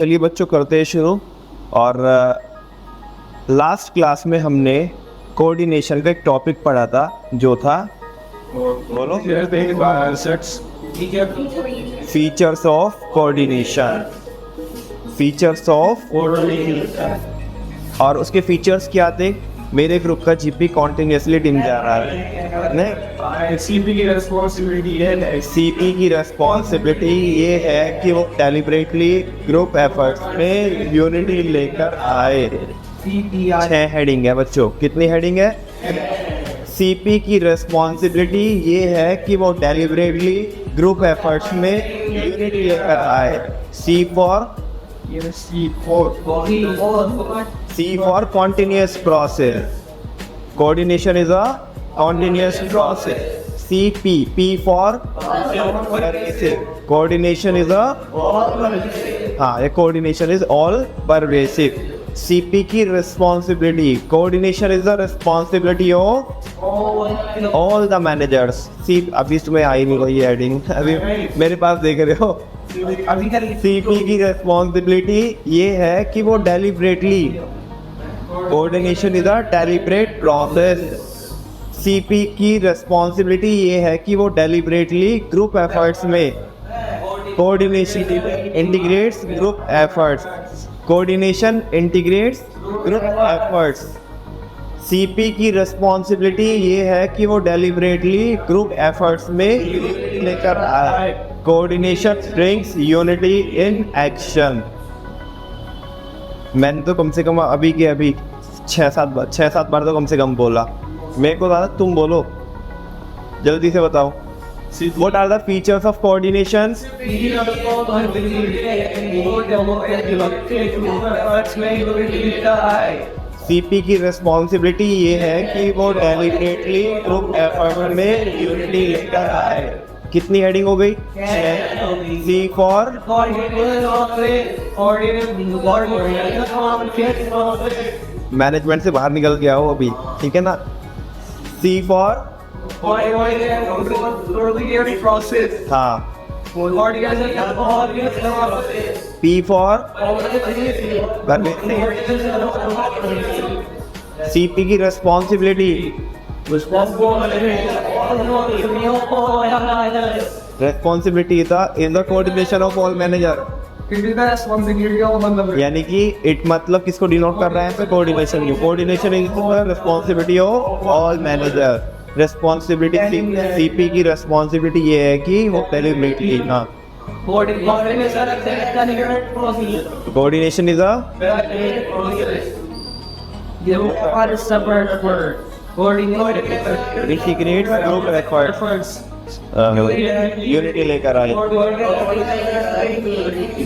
चलिए बच्चों करते हैं शुरू। और लास्ट क्लास में हमने कोऑर्डिनेशन का एक टॉपिक पढ़ा था जो था बोलो features of coordination. Features of और उसके फीचर्स क्या थे? मेरे ग्रुप का जीपी कॉन्टिन्यूसली डिम जा रहा है नहीं। सीपी की रेस्पॉन्सिबिलिटी ये है कि वो डेलिबरेटली ग्रुप एफर्ट्स में यूनिटी लेकर आए। 6 हेडिंग है बच्चों। कितनी हेडिंग है? सीपी की रेस्पॉन्सिबिलिटी ये है कि वो डेलिबरेटली ग्रुप एफर्ट्स में यूनिटी लेकर आए। C for continuous process. Coordination is a continuous process. P for pervasive. Coordination is coordination is all pervasive. CP की responsibility. Coordination is the responsibility of all the managers. अभी तुम्हें आई नहीं रही heading, अभी मेरे पास देख रहे हो। सीपी की रेस्पॉन्सिबिलिटी ये है कि वो deliberately, coordination is a deliberate process. CP की रेस्पॉन्सिबिलिटी ये है कि वो डेलिबरेटली ग्रुप एफर्ट्स में coordination integrates group efforts. Coordination integrates group efforts. CP की रेस्पॉन्सिबिलिटी ये है कि वो डेलिबरेटली ग्रुप एफर्ट्स में लेकर आए। Coordination brings unity in action. मैंने तो कम से कम अभी 6-7 बार तो कम से कम बोला। मेरे को दादा तुम बोलो, जल्दी से बताओ। What are the features of coordination? CP की रेस्पॉन्सिबिलिटी ये है कि वो डेलिबरेटली ग्रुप एफर्ट में यूनिटी लेकर आए। कितनी हेडिंग हो गई? C for मैनेजमेंट से बाहर निकल गया हो अभी, ठीक है ना। C for हाँ। P for CP की रेस्पॉन्सिबिलिटी था in the coordination of all manager. यानी कि इट मतलब किसको डिनोट कर रहा है? कोऑर्डिनेशन की। Coordination is the responsibility of all manager. Responsibility CP की रेस्पॉन्सिबिलिटी ये है कि वो डेलिबरेटली ना coordination is a integrates group efforts unity लेकर आए।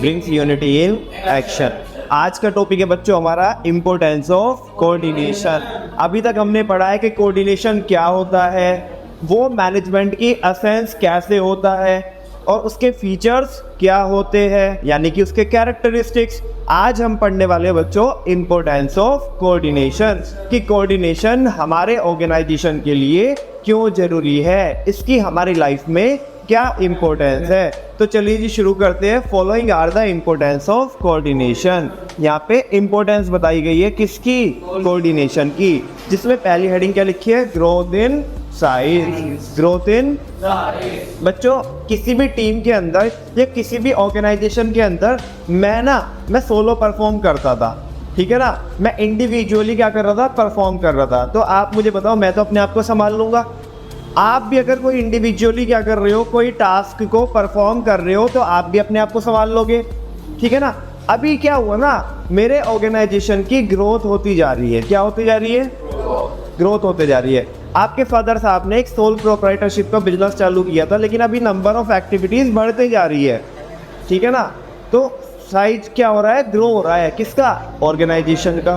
Brings unity in action. आज का टॉपिक है बच्चों हमारा इम्पोर्टेंस ऑफ कोऑर्डिनेशन। अभी तक हमने पढ़ा है कि कोऑर्डिनेशन क्या होता है, वो मैनेजमेंट की एसेंस कैसे होता है और उसके फीचर्स क्या होते हैं, यानी कि उसके कैरेक्टरिस्टिक्स। आज हम पढ़ने वाले हैं बच्चों इम्पोर्टेंस ऑफ कोऑर्डिनेशन, कि कोऑर्डिनेशन हमारे ऑर्गेनाइजेशन के लिए क्यों जरूरी है, इसकी हमारी लाइफ में क्या इम्पोर्टेंस है। तो चलिए जी शुरू करते हैं। Following are the importance of coordination. यहाँ पे इम्पोर्टेंस बताई गई है किसकी? कोऑर्डिनेशन की, जिसमें पहली हेडिंग क्या लिखी है? Growth in size. Growth in बच्चों किसी भी टीम के अंदर या किसी भी ऑर्गेनाइजेशन के अंदर मैं सोलो परफॉर्म करता था, ठीक है ना। मैं इंडिविजुअली क्या कर रहा था? परफॉर्म कर रहा था। तो आप मुझे बताओ, मैं तो अपने आप को संभाल लूँगा। आप भी अगर कोई इंडिविजुअली क्या कर रहे हो, कोई टास्क को परफॉर्म कर रहे हो, तो आप भी अपने आप को संभाल लोगे, ठीक है ना। अभी क्या हुआ ना, मेरे ऑर्गेनाइजेशन की ग्रोथ होती जा रही है। क्या होती जा रही है? ग्रोथ होते जा रही है। आपके फादर साहब ने एक सोल प्रोप्राइटरशिप का बिजनेस चालू किया था, लेकिन अभी नंबर ऑफ एक्टिविटीज़ बढ़ते जा रही है, ठीक है ना। तो साइज क्या हो रहा है? ग्रो हो रहा है। किसका? ऑर्गेनाइजेशन का।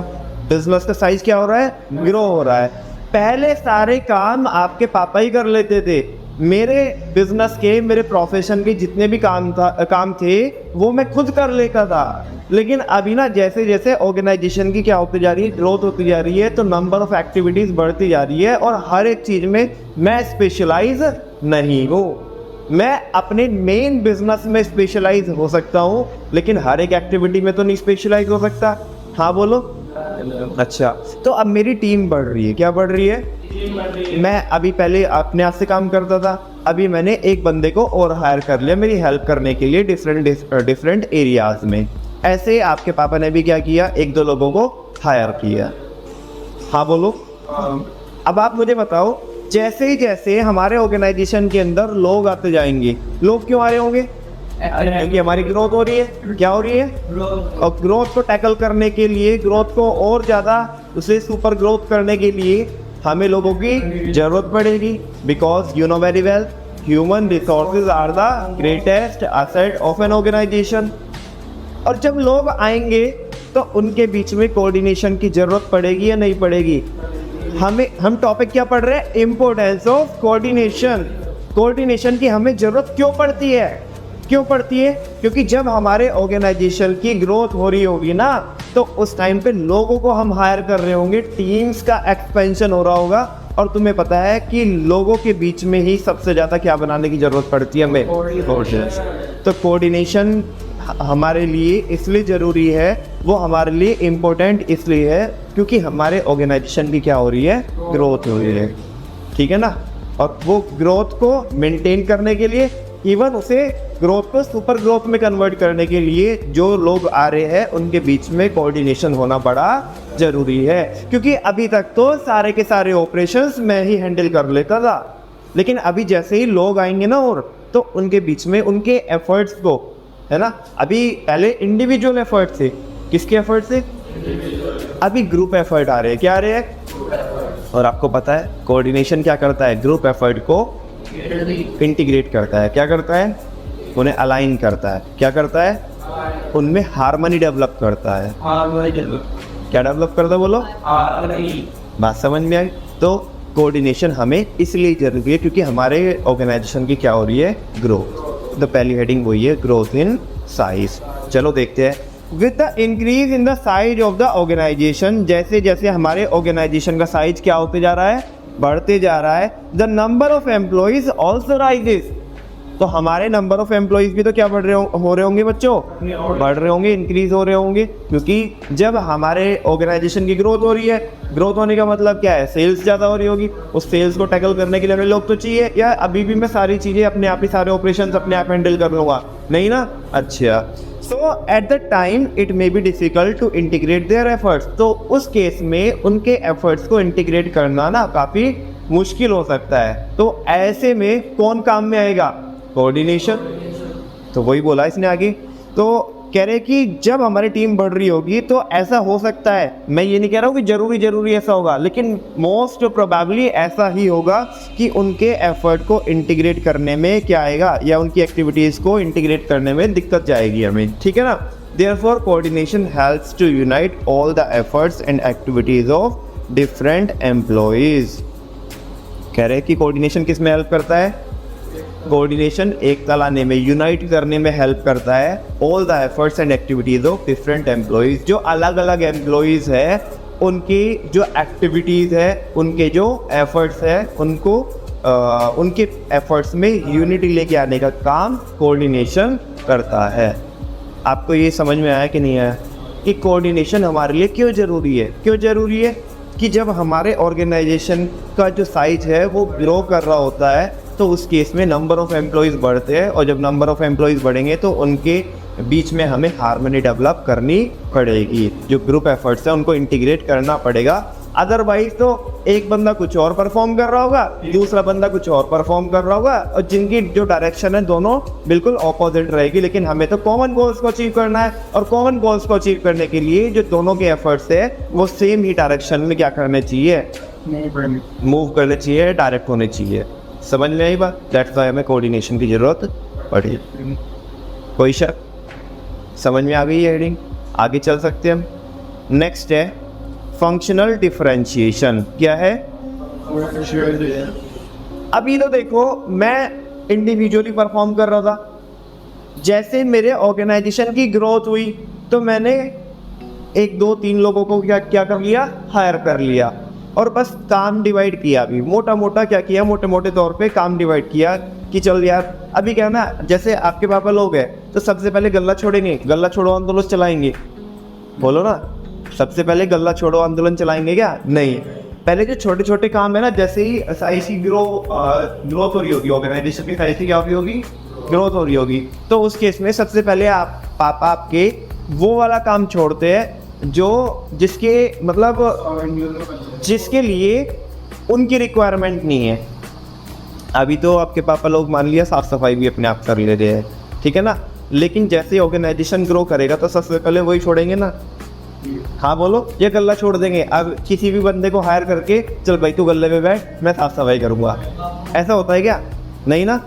बिजनेस का साइज क्या हो रहा है? ग्रो हो रहा है। पहले सारे काम आपके पापा ही कर लेते थे। मेरे बिजनेस के, मेरे प्रोफेशन के जितने भी काम थे वो मैं खुद कर लेता था। लेकिन अभी ना जैसे जैसे ऑर्गेनाइजेशन की क्या होती जा रही है, ग्रोथ होती जा रही है, तो नंबर ऑफ एक्टिविटीज़ बढ़ती जा रही है और हर एक चीज़ में मैं स्पेशलाइज नहीं हूँ। मैं अपने मेन बिजनेस में स्पेशलाइज हो सकता हूँ, लेकिन हर एक एक्टिविटी में तो नहीं स्पेशलाइज हो सकता। हाँ बोलो। अच्छा, तो अब मेरी टीम बढ़ रही है। क्या बढ़ रही है? मैं अभी पहले अपने आप से काम करता था, अभी मैंने एक बंदे को और हायर कर लिया मेरी हेल्प करने के लिए डिफरेंट एरियाज में। ऐसे आपके पापा ने भी क्या किया, एक दो लोगों को हायर किया। हाँ बोलो। अब आप मुझे बताओ, जैसे ही जैसे हमारे ऑर्गेनाइजेशन के अंदर लोग आते जाएंगे, लोग क्यों आ रहे होंगे? क्योंकि हमारी ग्रोथ हो रही है। क्या हो रही है? और ग्रोथ को टैकल करने के लिए, ग्रोथ को और ज़्यादा उसे सुपर ग्रोथ करने के लिए हमें लोगों की ज़रूरत पड़ेगी। Because you know very well, human resources are the greatest asset of an organisation. और जब लोग आएंगे तो उनके बीच में कोऑर्डिनेशन की ज़रूरत पड़ेगी या नहीं पड़ेगी? हम टॉपिक क्या पढ़ रहे हैं? Importance of coordination. कोऑर्डिनेशन की हमें ज़रूरत क्यों पड़ती है? क्यों पड़ती है? क्योंकि जब हमारे ऑर्गेनाइजेशन की ग्रोथ हो रही होगी ना, तो उस टाइम पे लोगों को हम हायर कर रहे होंगे, टीम्स का एक्सपेंशन हो रहा होगा। और तुम्हें पता है कि लोगों के बीच में ही सबसे ज़्यादा क्या बनाने की ज़रूरत पड़ती है हमें? कोऑर्डिनेशन। तो कोऑर्डिनेशन हमारे लिए इसलिए ज़रूरी है, वो हमारे लिए इम्पोर्टेंट इसलिए है क्योंकि हमारे ऑर्गेनाइजेशन की क्या हो रही है? ग्रोथ हो रही है। ठीक है ना? और वो ग्रोथ को मेंटेन करने के लिए, इवन उसे ग्रोथ को सुपर ग्रोथ में कन्वर्ट करने के लिए जो लोग आ रहे हैं उनके बीच में कोऑर्डिनेशन होना बड़ा ज़रूरी है। क्योंकि अभी तक तो सारे के सारे ऑपरेशंस मैं ही हैंडल कर लेता था, लेकिन अभी जैसे ही लोग आएंगे ना, और तो उनके बीच में उनके एफर्ट्स को, है ना, अभी पहले इंडिविजुअल एफर्ट थे। किसके एफर्ट से? अभी ग्रुप एफर्ट आ रहे हैं। क्या आ रहे हैं? और आपको पता है कोऑर्डिनेशन क्या करता है? ग्रुप एफर्ट को इंटीग्रेट करता है। क्या करता है? उन्हें अलाइन करता है। क्या करता है? उनमें हार्मनी डेवलप करता है। क्या डेवलप करता है बोलो? बात समझ में आई? तो कोऑर्डिनेशन हमें इसलिए जरूरी है क्योंकि हमारे ऑर्गेनाइजेशन की क्या हो रही है? ग्रोथ। तो पहली हेडिंग वही है, ग्रोथ इन साइज। चलो देखते हैं। With the increase in the size of the organisation, जैसे जैसे हमारे ऑर्गेनाइजेशन का साइज क्या होते जा रहा है? बढ़ते जा रहा है। The number of employees also rises. तो हमारे नंबर ऑफ एम्प्लॉइज भी तो क्या बढ़ रहे हो रहे होंगे बच्चों? बढ़ रहे होंगे, इंक्रीज हो रहे होंगे। क्योंकि जब हमारे ऑर्गेनाइजेशन की ग्रोथ हो रही है, ग्रोथ होने का मतलब क्या है? सेल्स ज़्यादा हो रही होगी। उस सेल्स को टैकल करने के लिए हमें लोग तो चाहिए, या अभी भी मैं सारी चीज़ें अपने आप ही, सारे ऑपरेशंस अपने आप हैंडल कर लूँगा? नहीं ना। अच्छा, so at the time it may be difficult to integrate their efforts. तो उस केस में उनके एफर्ट्स को इंटीग्रेट करना ना काफ़ी मुश्किल हो सकता है। तो ऐसे में कौन काम में आएगा? कोऑर्डिनेशन। तो वही बोला इसने आगे। तो कह रहे कि जब हमारी टीम बढ़ रही होगी तो ऐसा हो सकता है, मैं ये नहीं कह रहा हूँ कि जरूरी ऐसा होगा, लेकिन मोस्ट प्रोबेबली ऐसा ही होगा कि उनके एफर्ट को इंटीग्रेट करने में क्या आएगा, या उनकी एक्टिविटीज़ को इंटीग्रेट करने में दिक्कत जाएगी हमें। ठीक है ना? Therefore coordination helps to unite all the efforts and activities of different employees. कह रहे कि कोऑर्डिनेशन किस में हेल्प करता है? कोऑर्डिनेशन एकता लाने में, यूनाइट करने में हेल्प करता है all the efforts and activities of different employees. जो अलग अलग एम्प्लॉयज़ है उनकी जो एक्टिविटीज़ है, उनके जो एफर्ट्स है, उनको उनके एफर्ट्स में यूनिटी लेके आने का काम कोऑर्डिनेशन करता है। आपको ये समझ में आया कि नहीं आया कि कोऑर्डिनेशन हमारे लिए क्यों ज़रूरी है? क्यों ज़रूरी है? कि जब हमारे ऑर्गेनाइजेशन का जो साइज है वो ग्रो कर रहा होता है, तो उस केस में नंबर ऑफ़ एम्प्लॉयज़ बढ़ते हैं, और जब नंबर ऑफ़ एम्प्लॉयज़ बढ़ेंगे तो उनके बीच में हमें हार्मनी डेवलप करनी पड़ेगी। जो ग्रुप एफर्ट्स हैं उनको इंटीग्रेट करना पड़ेगा। अदरवाइज तो एक बंदा कुछ और परफॉर्म कर रहा होगा, दूसरा बंदा कुछ और परफॉर्म कर रहा होगा, और जिनकी जो डायरेक्शन है दोनों बिल्कुल ऑपोजिट रहेगी। लेकिन हमें तो कॉमन गोल्स को अचीव करना है, और कॉमन गोल्स को अचीव करने के लिए जो दोनों के एफर्ट्स है वो सेम ही डायरेक्शन में क्या करने चाहिए? मूव करने चाहिए, डायरेक्ट होने चाहिए। समझ में आई बात? दैट्स वाई हमें कोऑर्डिनेशन की ज़रूरत पड़ी। कोई शक? समझ में आ गई है हेडिंग? आगे चल सकते हैं हम। नेक्स्ट है फंक्शनल डिफरेंशिएशन। क्या है? अभी तो देखो, मैं इंडिविजुअली परफॉर्म कर रहा था, जैसे मेरे ऑर्गेनाइजेशन की ग्रोथ हुई तो मैंने 1 2 3 लोगों को क्या कर लिया? हायर कर लिया, और बस काम डिवाइड किया। अभी मोटा मोटा क्या किया? मोटे मोटे तौर पे काम डिवाइड किया कि चल यार अभी क्या ना, जैसे आपके पापा लोग हैं तो सबसे पहले गल्ला छोड़ेंगे, गल्ला छोड़ो आंदोलन चलाएंगे, बोलो ना, सबसे पहले गल्ला छोड़ो आंदोलन चलाएंगे क्या? नहीं, पहले जो छोटे छोटे काम है ना, जैसे ही साइज की ग्रोथ हो रही होगी, ऑर्गेनाइजेशन की साइज की क्या हो रही होगी, ग्रोथ हो रही होगी, तो उस केस में सबसे पहले आप पापा आपके वो वाला काम छोड़ते हैं जो जिसके मतलब जिसके लिए उनकी रिक्वायरमेंट नहीं है। अभी तो आपके पापा लोग मान लिया साफ सफाई भी अपने आप कर ले रहे हैं, ठीक है ना, लेकिन जैसे ऑर्गेनाइजेशन ग्रो करेगा तो सबसे पहले वही छोड़ेंगे ना। हाँ बोलो, ये गल्ला छोड़ देंगे। अब किसी भी बंदे को हायर करके चल भाई तू गल्ले पे बैठ, मैं साफ सफाई करूँगा, ऐसा होता है क्या? नहीं ना।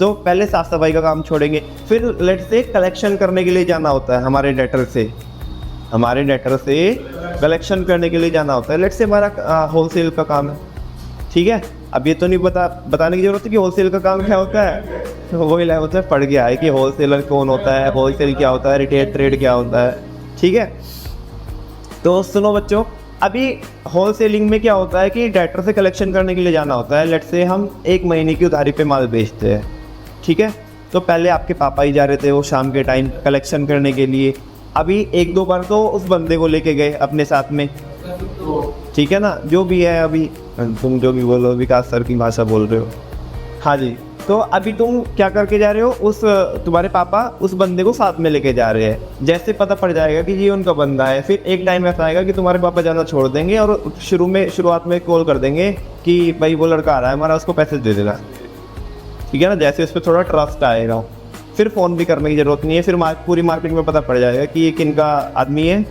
तो पहले साफ सफाई का काम छोड़ेंगे, फिर लेट्स से कलेक्शन करने के लिए जाना होता है हमारे डेटर से, कलेक्शन करने के लिए जाना होता है। लेट्स से हमारा होलसेल का काम है, ठीक है। अब ये तो नहीं बताने की जरूरत है कि होलसेल का काम क्या होता है, तो वही लाइव होता है, पढ़ गया है कि होलसेलर कौन होता है, होलसेल क्या होता है, रिटेल ट्रेड क्या होता है, ठीक है। तो सुनो बच्चों, अभी होलसेलिंग में क्या होता है कि डेटर से कलेक्शन करने के लिए जाना होता है। लेट्स से हम 1 महीने की उधारी पे माल बेचते हैं, ठीक है। तो पहले आपके पापा ही जा रहे थे वो शाम के टाइम कलेक्शन करने के लिए। अभी 1-2 बार तो उस बंदे को लेके गए अपने साथ में, ठीक है ना, जो भी है। अभी तुम जो भी बोलो, विकास सर की भाषा बोल रहे हो, हाँ जी। तो अभी तुम क्या करके जा रहे हो, तुम्हारे पापा उस बंदे को साथ में लेके जा रहे हैं। जैसे पता पड़ जाएगा कि ये उनका बंदा है, फिर एक टाइम ऐसा आएगा कि तुम्हारे पापा जाना छोड़ देंगे और शुरुआत में कॉल कर देंगे कि भाई वो लड़का आ रहा है हमारा, उसको पैसे दे देना, ठीक है ना। जैसे उस पर थोड़ा ट्रस्ट आएगा, फिर फ़ोन भी करने की ज़रूरत नहीं है। फिर पूरी मार्केट में पता पड़ जाएगा कि ये किन का आदमी है,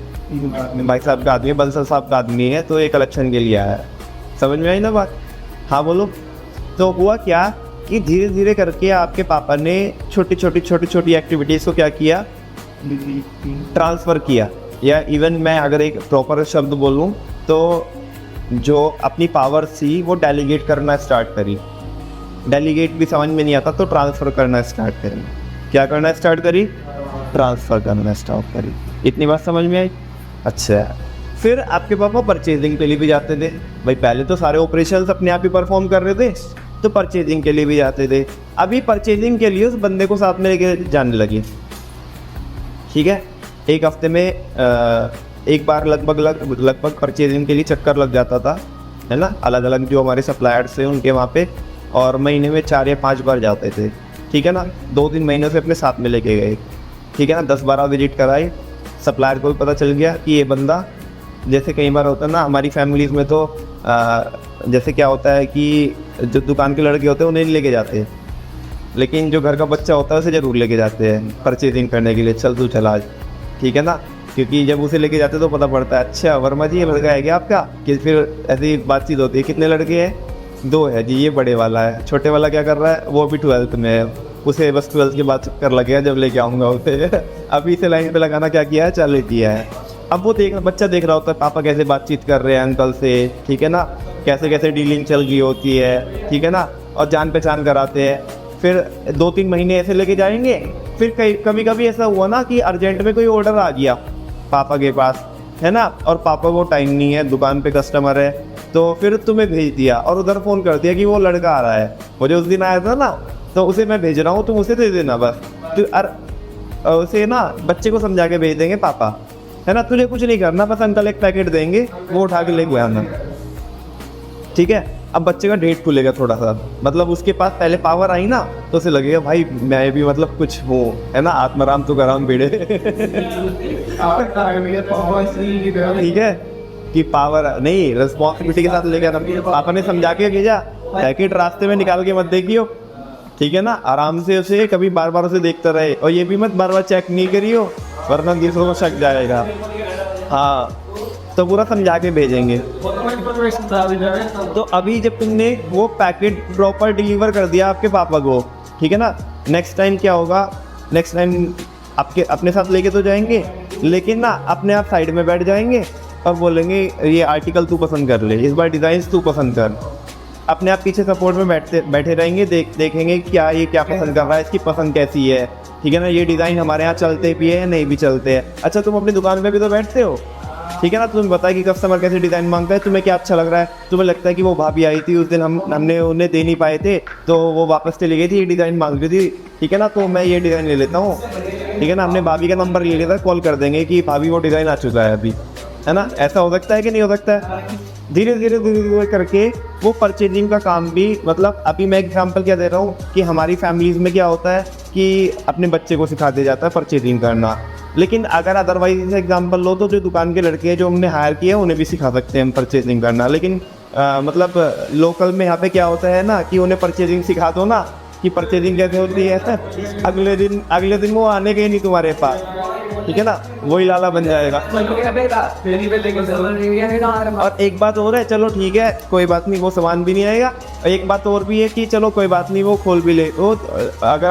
भाई साहब का आदमी है, बंसल साहब का आदमी है, तो ये कलेक्शन के लिए आया है। समझ में आई ना बात? हाँ बोलो। तो हुआ क्या कि धीरे धीरे करके आपके पापा ने छोटी छोटी एक्टिविटीज़ को क्या किया, ट्रांसफ़र किया। या इवन मैं अगर एक प्रॉपर शब्द बोलूँ तो जो अपनी पावर थी वो डेलीगेट करना स्टार्ट करी। डेलीगेट भी समझ में नहीं आता तो ट्रांसफ़र करना स्टार्ट करी। क्या करना स्टार्ट करी? ट्रांसफ़र करना स्टार्ट करी। इतनी बात समझ में आई? अच्छा। फिर आपके पापा परचेजिंग के लिए भी जाते थे। भाई पहले तो सारे ऑपरेशंस अपने आप ही परफॉर्म कर रहे थे, तो परचेजिंग के लिए भी जाते थे। अभी परचेजिंग के लिए उस बंदे को साथ में लेके जाने लगी, ठीक है। एक हफ्ते में एक बार लगभग परचेजिंग के लिए चक्कर लग जाता था, है ना, अलग अलग जो हमारे सप्लायर्स थे उनके वहाँ पे, और महीने में 4 या 5 बार जाते थे, ठीक है ना। 2-3 महीनों से अपने साथ में लेके गए, ठीक है ना। 10-12 विजिट कराए। सप्लायर को भी पता चल गया कि ये बंदा, जैसे कई बार होता है ना हमारी फैमिलीज़ में, तो जैसे क्या होता है कि जो दुकान के लड़के होते हैं उन्हें नहीं लेके जाते हैं, लेकिन जो घर का बच्चा होता है उसे ज़रूर लेके जाते हैं परचेजिंग करने के लिए। चल तू चला आज, ठीक है ना, क्योंकि जब उसे लेके जाते तो पता पड़ता है अच्छा वर्मा जी ये लड़का है क्या आपका, कि फिर ऐसी बातचीत होती है। कितने लड़के हैं? 2 है जी, ये बड़े वाला है, छोटे वाला क्या कर रहा है, वो भी 12th में है, उसे बस 12th के बाद चक्कर लग गया जब लेके आऊँगा उसे। अभी से लाइन पे लगाना क्या किया है, चालू किया है। अब वो बच्चा देख रहा होता है पापा कैसे बातचीत कर रहे हैं अंकल से, ठीक है ना, कैसे कैसे डीलिंग चल रही होती है, ठीक है ना, और जान पहचान कराते हैं। फिर 2-3 महीने ऐसे लेके जाएंगे। फिर कभी कभी ऐसा हुआ ना कि अर्जेंट में कोई ऑर्डर आ गया पापा के पास, है ना, और पापा को टाइम नहीं है, दुकान पे कस्टमर है, तो फिर तुम्हें भेज दिया और उधर फ़ोन कर दिया कि वो लड़का आ रहा है, वो जो उस दिन आया था ना, तो उसे मैं भेज रहा हूँ, तुम उसे दे देना बस। तो उसे ना बच्चे को समझा के भेज देंगे पापा, है ना, तुझे कुछ नहीं करना, बस अंकल एक पैकेट देंगे, वो उठा के लेके आना, ठीक है। अब बच्चे का डेट खुलेगा थोड़ा सा, मतलब उसके पास पहले पावर आई ना, तो उसे लगेगा भाई मैं भी मतलब कुछ हूँ, है ना, आत्माराम तो कराम बेड़े। ठीक है कि पावर नहीं, रिस्पॉन्सिबिलिटी के साथ लेके आना। पापा ने समझा के भेजा, पैकेट रास्ते में निकाल के मत देखियो, ठीक है ना, आराम से उसे कभी बार बार उसे देखता रहे, और ये भी मत बार बार चेक नहीं करियो वरना दूसरों को शक जाएगा। हाँ, तो पूरा समझा के भेजेंगे। तो अभी जब तुमने वो पैकेट प्रॉपर डिलीवर कर दिया आपके पापा को, ठीक है ना, नेक्स्ट टाइम क्या होगा, नेक्स्ट टाइम आपके अपने साथ लेके तो जाएंगे, लेकिन ना अपने आप साइड में बैठ जाएंगे और बोलेंगे ये आर्टिकल तू पसंद कर ले, इस बार डिज़ाइन तू पसंद कर। अपने आप पीछे सपोर्ट में बैठे रहेंगे, देखेंगे क्या ये क्या पसंद कर रहा है, इसकी पसंद कैसी है, ठीक है ना, ये डिज़ाइन हमारे यहाँ चलते भी है या नहीं भी चलते हैं। अच्छा तुम अपनी दुकान पे भी तो बैठते हो, ठीक है ना। तुम्हें पता है कि कस्टमर कैसे डिज़ाइन मांगता है, तुम्हें क्या अच्छा लग रहा है। तुम्हें लगता है कि वो भाभी आई थी उस दिन, हमने उन्हें दे नहीं पाए थे, तो वो वापस चली गई थी, ये डिज़ाइन मांग रही थी, ठीक है ना, तो मैं ये डिज़ाइन ले लेता हूँ, ठीक है ना। हमने भाभी का नंबर ले लिया था, कॉल कर देंगे कि भाभी वो डिज़ाइन आ चुका है अभी, है ना। ऐसा हो सकता है कि नहीं हो सकता है। धीरे धीरे करके वो परचेजिंग का काम भी, मतलब अभी मैं एग्जांपल क्या दे रहा हूँ कि हमारी फैमिलीज़ में क्या होता है कि अपने बच्चे को सिखा दिया जाता है परचेजिंग करना, लेकिन अगर अदरवाइज एग्जांपल लो तो जो दुकान के लड़के हैं जो हमने हायर किए उन्हें भी सिखा सकते हैं हम परचेजिंग करना। लेकिन मतलब लोकल में यहाँ पे क्या होता है ना कि उन्हें परचेजिंग सिखा दो ना कि परचेजिंग कैसे होती है, अगले दिन वो आने के ही नहीं तुम्हारे पास, ठीक है ना, वही लाला बन जाएगा। और एक बात और है, चलो ठीक है कोई बात नहीं, वो सामान भी नहीं आएगा। और एक बात और भी है कि चलो कोई बात नहीं, वो खोल भी ले, वो अगर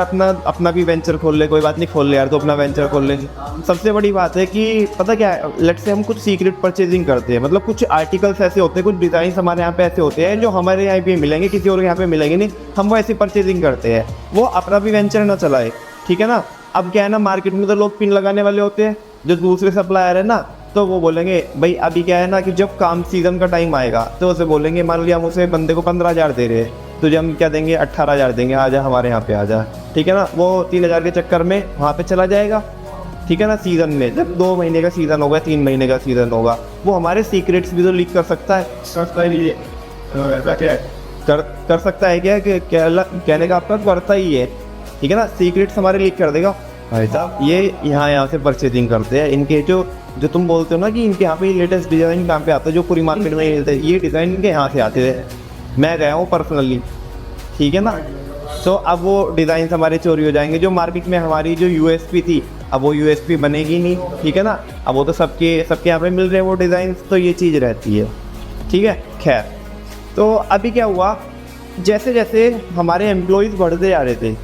अपना भी वेंचर खोल ले, कोई बात नहीं, खोल ले यार, तो अपना वेंचर खोल ले। सबसे बड़ी बात है कि पता क्या है, लेट से हम कुछ सीक्रेट परचेजिंग करते हैं, मतलब कुछ आर्टिकल्स ऐसे होते हैं, कुछ डिज़ाइन हमारे यहाँ पे ऐसे होते हैं जो हमारे यहाँ पे मिलेंगे, किसी और यहाँ पे मिलेंगे नहीं, हम वो ऐसी परचेजिंग करते हैं, वो अपना भी वेंचर ना चलाए, ठीक है ना। अब क्या है ना, मार्केट में तो लोग पिन लगाने वाले होते हैं, जो दूसरे सप्लायर है ना, तो वो बोलेंगे भाई अभी क्या है ना कि जब काम सीज़न का टाइम आएगा तो उसे बोलेंगे, मान लिया हम उसे बंदे को 15,000 दे रहे हैं, तो जब हम क्या देंगे 18,000 देंगे, आ जा हमारे यहाँ पे आ जा, ठीक है ना। वो 3,000 के चक्कर में वहाँ पे चला जाएगा, ठीक है ना। सीज़न में जब 2 महीने का सीज़न होगा, 3 महीने का सीज़न होगा, वो हमारे सीक्रेट्स भी तो लीक कर सकता है, कर सकता है क्या, कहने का आपका करता ही है, ठीक है ना। सीक्रेट्स हमारे लीक कर देगा, भाई साहब ये यहाँ से परचेजिंग करते हैं, इनके जो तुम बोलते हो ना कि इनके यहाँ पे लेटेस्ट डिज़ाइन कहाँ पे आता है, जो पूरी मार्केट में मिलते हैं, ये डिज़ाइन इनके यहाँ से आते थे, मैं गया हूँ पर्सनली, ठीक है ना। तो अब वो डिज़ाइन हमारे चोरी हो जाएंगे, जो मार्केट में हमारी जो यूएसपी थी, अब वो यूएसपी बनेगी नहीं, ठीक है ना। अब वो तो सबके यहाँ पे मिल रहे हैं वो डिज़ाइन, तो ये चीज़ रहती है, ठीक है। खैर, तो अभी क्या हुआ, जैसे जैसे हमारे एम्प्लॉयज़ बढ़ते जा रहे थे,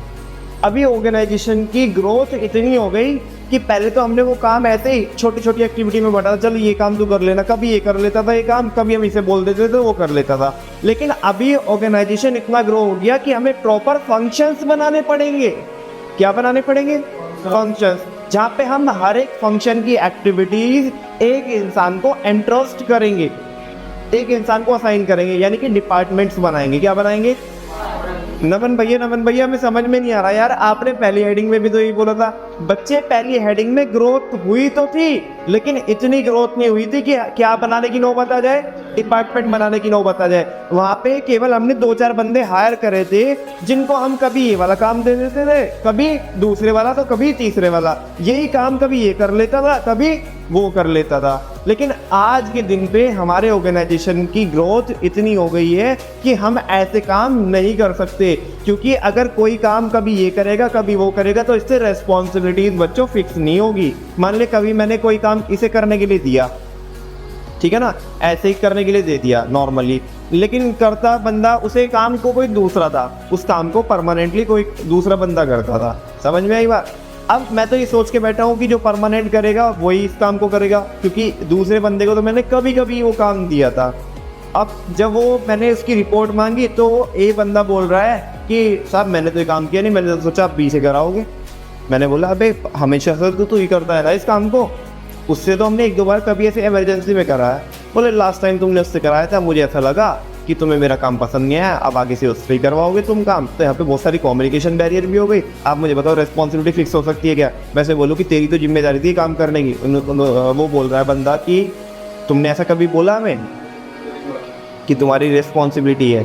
अभी ऑर्गेनाइजेशन की ग्रोथ इतनी हो गई कि पहले तो हमने वो काम ऐसे ही छोटी छोटी एक्टिविटी में बांटा, चल ये काम तू कर लेना, कभी ये कर लेता था ये काम, कभी हम इसे बोल देते थे वो कर लेता था। लेकिन अभी ऑर्गेनाइजेशन इतना ग्रो हो गया कि हमें प्रॉपर फंक्शंस बनाने पड़ेंगे। क्या बनाने पड़ेंगे? फंक्शंस, जहाँ पे हम हर एक फंक्शन की एक्टिविटीज एक इंसान को एंट्रस्ट करेंगे, एक इंसान को असाइन करेंगे, यानी कि डिपार्टमेंट्स बनाएंगे। क्या बनाएंगे? नमन भैया हमें समझ में नहीं आ रहा यार, आपने पहली हेडिंग में भी तो यही बोला था। बच्चे, पहली हेडिंग में ग्रोथ हुई तो थी, लेकिन इतनी ग्रोथ नहीं हुई थी कि क्या बनाने की नौबत आ जाए, डिपार्टमेंट बनाने की नौबत आ जाए। वहाँ पे केवल हमने 2-4 बंदे हायर करे थे, जिनको हम कभी ये वाला काम दे देते थे, कभी दूसरे वाला, तो कभी तीसरे वाला, यही काम कभी ये कर लेता था, कभी वो कर लेता था। लेकिन आज के दिन पे हमारे ऑर्गेनाइजेशन की ग्रोथ इतनी हो गई है कि हम ऐसे काम नहीं कर सकते, क्योंकि अगर कोई काम कभी ये करेगा कभी वो करेगा तो इससे रेस्पॉन्सिबिलिटीज बच्चों फिक्स नहीं होगी। मान ले कभी मैंने कोई काम इसे करने के लिए दिया, ठीक है ना, ऐसे ही करने के लिए दे दिया नॉर्मली, लेकिन करता बंदा उसे काम को कोई दूसरा था, उस काम को परमानेंटली कोई दूसरा बंदा करता था। समझ में आई बात? अब मैं तो ये सोच के बैठा हूँ कि जो परमानेंट करेगा वही इस काम को करेगा, क्योंकि दूसरे बंदे को तो मैंने कभी कभी वो काम दिया था। अब जब वो मैंने उसकी रिपोर्ट मांगी तो ए बंदा बोल रहा है कि साहब मैंने तो ये काम किया नहीं, मैंने तो सोचा आप बी से कराओगे। मैंने बोला अबे हमेशा से तो ही करता है ना इस काम को, उससे तो हमने 1-2 बार कभी ऐसे इमरजेंसी में करा है। बोले लास्ट टाइम तुमने उससे कराया था, मुझे ऐसा लगा कि तुम्हें मेरा काम पसंद नहीं आया, अब आगे से उससे ही करवाओगे तुम काम। तो यहाँ पे बहुत सारी कम्युनिकेशन बैरियर भी हो गई। आप मुझे बताओ रिस्पॉन्सिबिलिटी फिक्स हो सकती है क्या? वैसे बोलो कि तेरी तो जिम्मेदारी थी काम करने की। वो बोल रहा है बंदा कि तुमने ऐसा कभी बोला हमें कि तुम्हारी रिस्पॉन्सिबिलिटी है,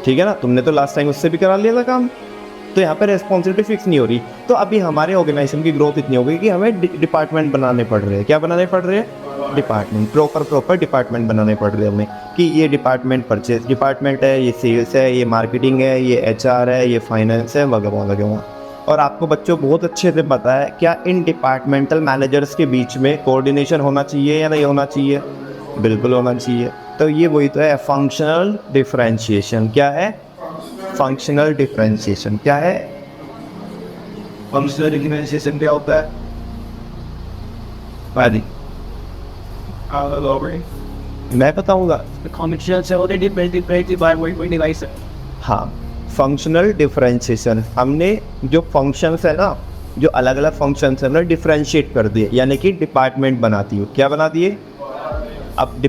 ठीक है ना, तुमने तो लास्ट टाइम उससे भी करा लिया था काम। तो यहाँ पे रिस्पॉन्सिबिलिटी फिक्स नहीं हो रही। तो अभी हमारे ऑर्गेनाइजेशन की ग्रोथ इतनी हो गई कि हमें डिपार्टमेंट बनाने पड़ रहे हैं। क्या बनाने पड़ रहे हैं? डिपार्टमेंट, प्रॉपर डिपार्टमेंट बनाने पड़ रहे हैं हमें, कि ये डिपार्टमेंट परचेज डिपार्टमेंट है, ये सेल्स है, ये मार्केटिंग है, ये HR है, ये फाइनेंस है, वगैरह वगैरह। और आपको बच्चों बहुत अच्छे से पता है क्या इन डिपार्टमेंटल मैनेजर्स के बीच में कोऑर्डिनेशन होना चाहिए या नहीं होना चाहिए? बिल्कुल होना चाहिए। तो ये वही तो है फंक्शनल डिफरेंशिएशन। क्या है फंक्शनल डिफरेंशिएशन? क्या है फंक्शनल डिफरेंशिएशन? क्या होता है? मैं बताऊंगा। हाँ, फंक्शनल डिफरेंशिएशन, हमने जो फंक्शंस है ना जो अलग अलग फंक्शन है ना डिफ्रेंशिएट कर दिए, यानी कि डिपार्टमेंट बनाती है। क्या बना दिए? अब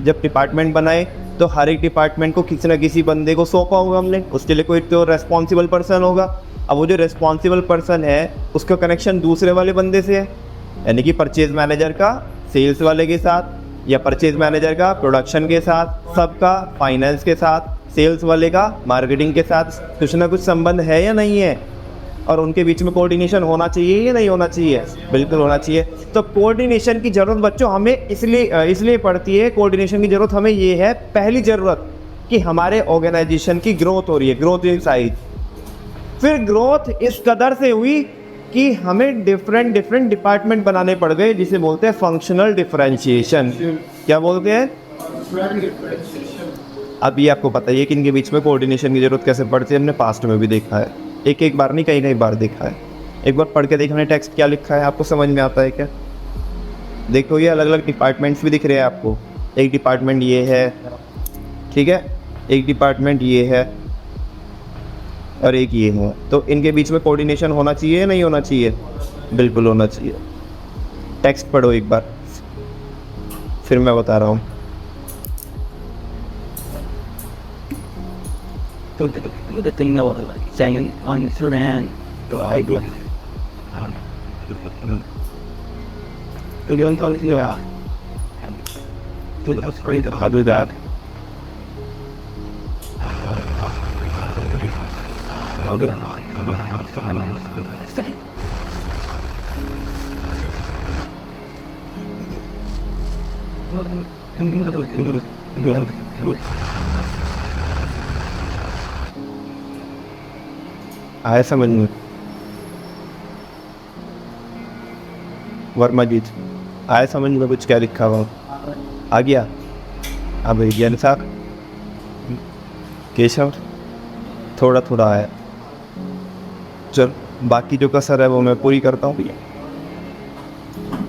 जब डिपार्टमेंट बनाए तो हर एक डिपार्टमेंट को किसी ना किसी बंदे को सौंपा होगा हमने, उसके लिए कोई तो रेस्पॉन्सिबल पर्सन होगा। अब वो जो रेस्पॉन्सिबल पर्सन है उसका कनेक्शन दूसरे वाले बंदे से है, यानी कि परचेज मैनेजर का सेल्स वाले के साथ, या परचेज मैनेजर का प्रोडक्शन के साथ, सबका फाइनेंस के साथ, सेल्स वाले का मार्केटिंग के साथ कुछ ना कुछ संबंध है या नहीं है, और उनके बीच में कोऑर्डिनेशन होना चाहिए या नहीं होना चाहिए? बिल्कुल होना चाहिए। तो कोऑर्डिनेशन की ज़रूरत बच्चों हमें इसलिए पड़ती है, कोऑर्डिनेशन की ज़रूरत हमें ये है, पहली ज़रूरत कि हमारे ऑर्गेनाइजेशन की ग्रोथ हो रही है, ग्रोथ इन साइज। फिर ग्रोथ इस कदर से हुई कि हमें डिफरेंट डिपार्टमेंट बनाने पड़ गए, जिसे बोलते हैं फंक्शनल डिफरेंशिएशन। क्या बोलते हैं? अब ये आपको पता ही है कि इनके बीच में कोऑर्डिनेशन की ज़रूरत कैसे पड़ती है, हमने पास्ट में भी देखा है, एक बार नहीं कई बार देखा है। एक बार पढ़ के देखा हमने टेक्स्ट क्या लिखा है, आपको समझ में आता है क्या? देखो ये अलग अलग डिपार्टमेंट्स भी दिख रहे हैं आपको। एक डिपार्टमेंट ये है, ठीक है, एक डिपार्टमेंट ये है और एक ये है। तो इनके बीच में कोऑर्डिनेशन होना चाहिए या नहीं होना चाहिए? बिल्कुल होना चाहिए। टेक्स्ट पढ़ो एक बार, फिर मैं बता रहा हूँ। The thing that was like saying on your hand, so I do. So you don't tell you out. So that's great. How do that? I'll do it. आया समझ में? वर्मा जी आया समझ में कुछ क्या लिखा हुआ? आ गया? अब ज्ञान साहब केशव थोड़ा थोड़ा आया। चल बाकी जो कसर है वो मैं पूरी करता हूँ।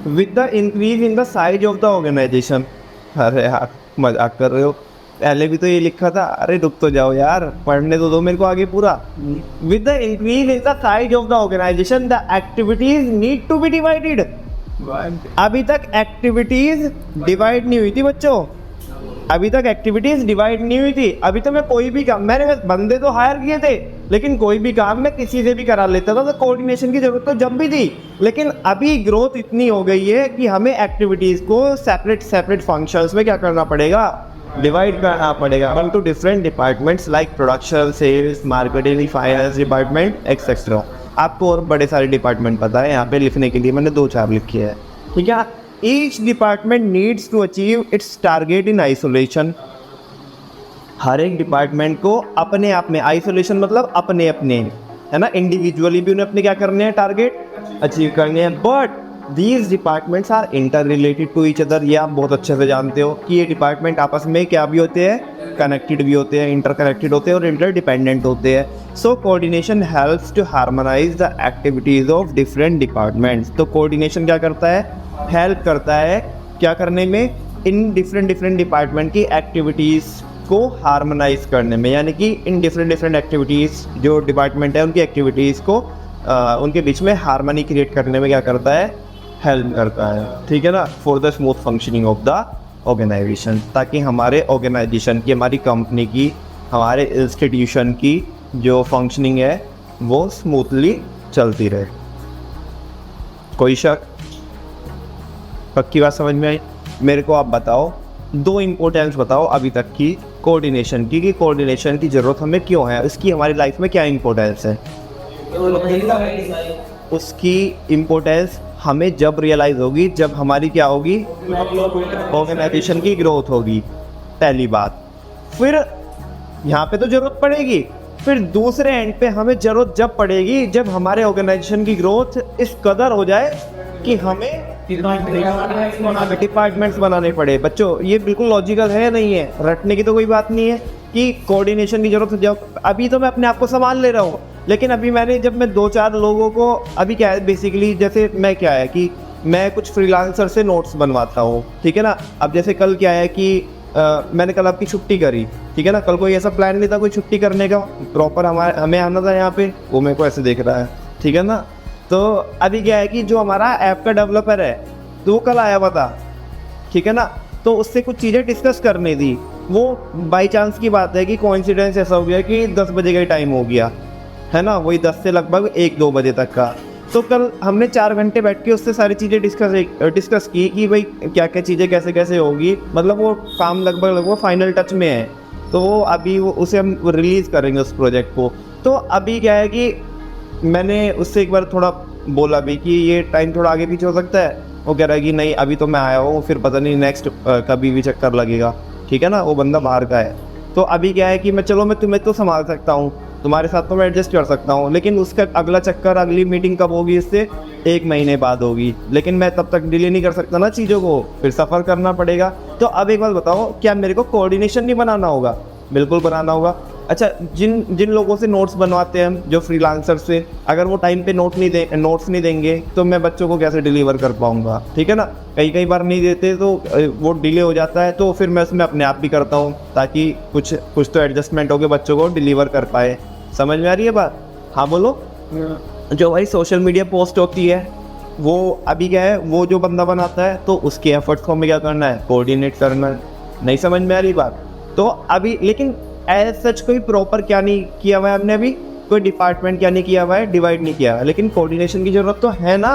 With the increase in the size of the organisation, अरे यार मजाक कर रहे हो, पहले भी तो ये लिखा था। अरे रुक तो जाओ यार, पढ़ने तो दो मेरे को आगे पूरा। With the increase in the size of the organisation the activities need to be divided. अभी तक एक्टिविटीज डिवाइड नहीं हुई थी बच्चों, अभी तक एक्टिविटीज डिवाइड नहीं हुई थी। अभी तो मैं कोई भी काम, मैंने बंदे तो हायर किए थे, लेकिन कोई भी काम मैं किसी से भी करा लेता था, तो कोऑर्डिनेशन की जरूरत तो जब भी थी। लेकिन अभी ग्रोथ इतनी हो गई है कि हमें एक्टिविटीज को सेपरेट फंक्शंस में क्या करना पड़ेगा? डिवाइड करना पड़ेगा to different departments like production, sales, marketing, finance department etcetera. आपको और बड़े सारे डिपार्टमेंट पता है, यहाँ पे लिखने के लिए मैंने 2-4 लिखे हैं, ठीक है। Each department needs to achieve its target in isolation. हर एक डिपार्टमेंट को अपने आप में, आइसोलेशन मतलब अपने अपने, है ना, इंडिविजुअली भी उन्हें अपने क्या करने हैं? टारगेट अचीव करने हैं। But these departments are interrelated to each other. ये आप बहुत अच्छे से जानते हो कि ये डिपार्टमेंट आपस में क्या भी होते हैं? कनेक्टेड भी होते हैं, इंटर कनेक्टेड होते हैं और इंटर डिपेंडेंट होते हैं। So coordination helps to harmonise the activities of different departments. तो कोऑर्डिनेशन क्या करता है? हेल्प करता है क्या करने में? इन डिफरेंट डिपार्टमेंट की एक्टिविटीज़ को हार्मोनाइज करने में, यानी कि इन डिफरेंट एक्टिविटीज़ जो डिपार्टमेंट है उनकी एक्टिविटीज़ को उनके बीच में हार्मनी क्रिएट करने में क्या करता है? हेल्प करता है, ठीक है ना, for the smooth functioning of the organisation, ताकि हमारे ऑर्गेनाइजेशन की, हमारी कंपनी की, हमारे इंस्टीट्यूशन की जो फंक्शनिंग है वो स्मूथली चलती रहे। कोई शक? पक्की बात समझ में आई? मेरे को आप बताओ, 2 इम्पोर्टेंस बताओ अभी तक की कोऑर्डिनेशन की, कि कोऑर्डिनेशन की ज़रूरत हमें क्यों है, इसकी हमारी लाइफ में क्या इम्पोर्टेंस है। उसकी इम्पोर्टेंस हमें जब रियलाइज़ होगी जब हमारी क्या होगी? ऑर्गेनाइजेशन की ग्रोथ होगी, पहली बात। फिर यहाँ पे तो ज़रूरत पड़ेगी, फिर दूसरे एंड पे हमें ज़रूरत जब पड़ेगी जब हमारे ऑर्गेनाइजेशन की ग्रोथ इस कदर हो जाए कि हमें डिपार्टमेंट्स बनाने पड़े। बच्चों ये बिल्कुल लॉजिकल है, नहीं है, रटने की तो कोई बात नहीं है कि कोऑर्डिनेशन की जरूरत। जब अभी तो मैं अपने आप को संभाल ले रहा हूँ, लेकिन अभी जब मैं 2-4 लोगों को, अभी क्या है बेसिकली, जैसे मैं क्या है कि मैं कुछ फ्रीलांसर से नोट्स बनवाता हूँ, ठीक है ना। अब जैसे कल क्या है कि मैंने कल आपकी छुट्टी करी, ठीक है ना, कल कोई ऐसा प्लान नहीं था कोई छुट्टी करने का, प्रॉपर हमें आना था यहाँ पे, वो मेरे को ऐसे देख रहा है, ठीक है ना। तो अभी क्या है कि जो हमारा ऐप का डेवलपर है तो वो कल आया हुआ था, ठीक है ना, तो उससे कुछ चीज़ें डिस्कस करनी थी। वो बाई चांस की बात है कि कोइंसिडेंस ऐसा हो गया कि 10 बजे का ही टाइम हो गया, है ना, वही 10 से लगभग 1-2 बजे तक का। तो कल हमने 4 घंटे बैठ के उससे सारी चीज़ें डिस्कस की कि भाई क्या क्या चीज़ें कैसे कैसे होगी, मतलब वो काम लगभग फाइनल टच में है। तो वो अभी वो उसे हम रिलीज़ करेंगे उस प्रोजेक्ट को। तो अभी क्या है कि मैंने उससे एक बार थोड़ा बोला भी कि ये टाइम थोड़ा आगे पीछे हो सकता है। वो कह रहा है कि नहीं अभी तो मैं आया हूँ, फिर पता नहीं नेक्स्ट कभी भी चक्कर लगेगा, ठीक है ना, वो बंदा बाहर का है। तो अभी क्या है कि मैं तुम्हें तो संभाल सकता हूँ, तुम्हारे साथ तो मैं एडजस्ट कर सकता हूँ, लेकिन उसका अगला चक्कर, अगली मीटिंग कब होगी इससे 1 महीने बाद होगी, लेकिन मैं तब तक डिले नहीं कर सकता ना चीज़ों को, फिर सफ़र करना पड़ेगा। तो अब एक बात बताओ, क्या मेरे को कोऑर्डिनेशन नहीं बनाना होगा? बिल्कुल बनाना होगा। अच्छा, जिन लोगों से नोट्स बनवाते हैं हम, जो फ्रीलांसर से, अगर वो टाइम पे नोट्स नहीं देंगे तो मैं बच्चों को कैसे डिलीवर कर पाऊँगा, ठीक है ना। कई बार नहीं देते तो वो डिले हो जाता है, तो फिर मैं उसमें अपने आप भी करता हूँ ताकि कुछ तो एडजस्टमेंट हो के बच्चों को डिलीवर कर पाए। समझ में आ रही है बात? हाँ बोलो। जो भाई सोशल मीडिया पोस्ट होती है वो अभी क्या है, वो जो बंदा बनाता है तो उसके एफर्ट्स को हमें क्या करना है, कोऑर्डिनेट करना है। नहीं समझ में आ रही बात? तो अभी लेकिन एज सच कोई प्रॉपर क्या नहीं किया हुआ है हमने, अभी कोई डिपार्टमेंट क्या नहीं किया हुआ है, डिवाइड नहीं किया हुआ है, लेकिन कोऑर्डिनेशन की ज़रूरत तो है ना।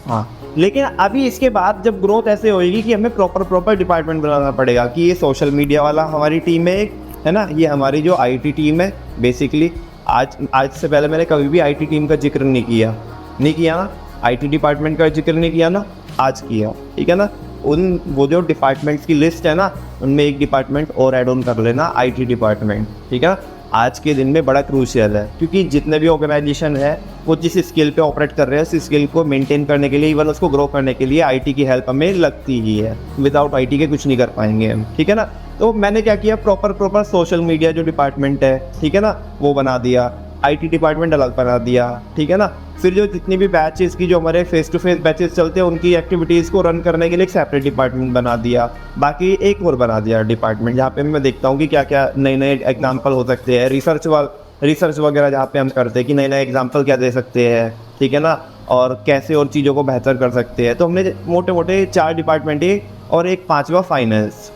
हाँ, लेकिन अभी इसके बाद जब ग्रोथ ऐसे होएगी कि हमें प्रॉपर डिपार्टमेंट बनाना पड़ेगा कि ये सोशल मीडिया वाला हमारी टीम है एक, है ना, ये हमारी जो आईटी टीम है बेसिकली। आज से पहले मैंने कभी भी आईटी टीम का जिक्र नहीं किया ना, आईटी डिपार्टमेंट का जिक्र नहीं किया ना, आज किया, ठीक है ना। वो जो डिपार्टमेंट्स की लिस्ट है ना, उनमें एक डिपार्टमेंट और ऐड ऑन कर लेना, आईटी डिपार्टमेंट, ठीक है। आज के दिन में बड़ा क्रूशियल है, क्योंकि जितने भी ऑर्गेनाइजेशन है वो जिस स्किल पे ऑपरेट कर रहे हैं उस स्किल को मेंटेन करने के लिए, इवन उसको ग्रो करने के लिए आईटी की हेल्प हमें लगती ही है। विदाउट आईटी के कुछ नहीं कर पाएंगे हम, ठीक है ना। तो मैंने क्या किया, प्रॉपर सोशल मीडिया जो डिपार्टमेंट है, ठीक है ना, वो बना दिया, आईटी डिपार्टमेंट अलग बना दिया, ठीक है ना। फिर जो जितनी भी बैचेस की जो हमारे फेस टू फेस बैचेस चलते हैं उनकी एक्टिविटीज़ को रन करने के लिए एक सेपरेट डिपार्टमेंट बना दिया। बाकी एक और बना दिया डिपार्टमेंट जहाँ पे मैं देखता हूँ कि क्या क्या नए एग्जाम्पल हो सकते हैं, रिसर्च वगैरह जहाँ पे हम करते हैं कि नए एग्जाम्पल क्या दे सकते हैं, ठीक है ना, और कैसे और चीज़ों को बेहतर कर सकते हैं। तो हमने मोटे 4 डिपार्टमेंट ही, और एक 5वां फाइनेंस,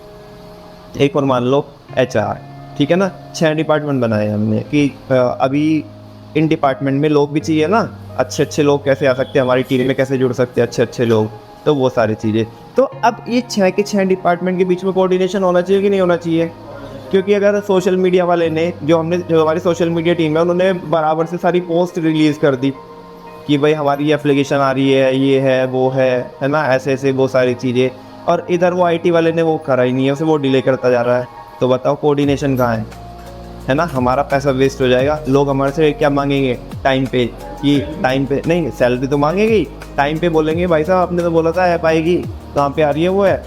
एक और मान लो HR, ठीक है ना। 6 डिपार्टमेंट बनाए हमने कि अभी इन डिपार्टमेंट में लोग भी चाहिए ना, अच्छे लोग कैसे आ सकते हैं हमारी टीम में, कैसे जुड़ सकते हैं अच्छे लोग, तो वो सारी चीज़ें। तो अब ये 6 के 6 डिपार्टमेंट के बीच में कोऑर्डिनेशन होना चाहिए कि नहीं होना चाहिए? क्योंकि अगर सोशल मीडिया वाले ने जो हमारी सोशल मीडिया टीम है उन्होंने बराबर से सारी पोस्ट रिलीज़ कर दी कि भाई हमारी एप्लीकेशन आ रही है, ये है वो है ना, ऐसे वो सारी चीज़ें, और इधर वो IT वाले ने वो करा ही नहीं है, उसे वो डिले करता जा रहा है। तो बताओ कोऑर्डिनेशन कहाँ है ना। हमारा पैसा वेस्ट हो जाएगा, लोग हमारे से क्या मांगेंगे, टाइम पे, कि टाइम पे नहीं, सैलरी तो मांगेगी, टाइम पे बोलेंगे भाई साहब आपने तो बोला था ऐप आएगी, कहाँ पे आ रही है वो है,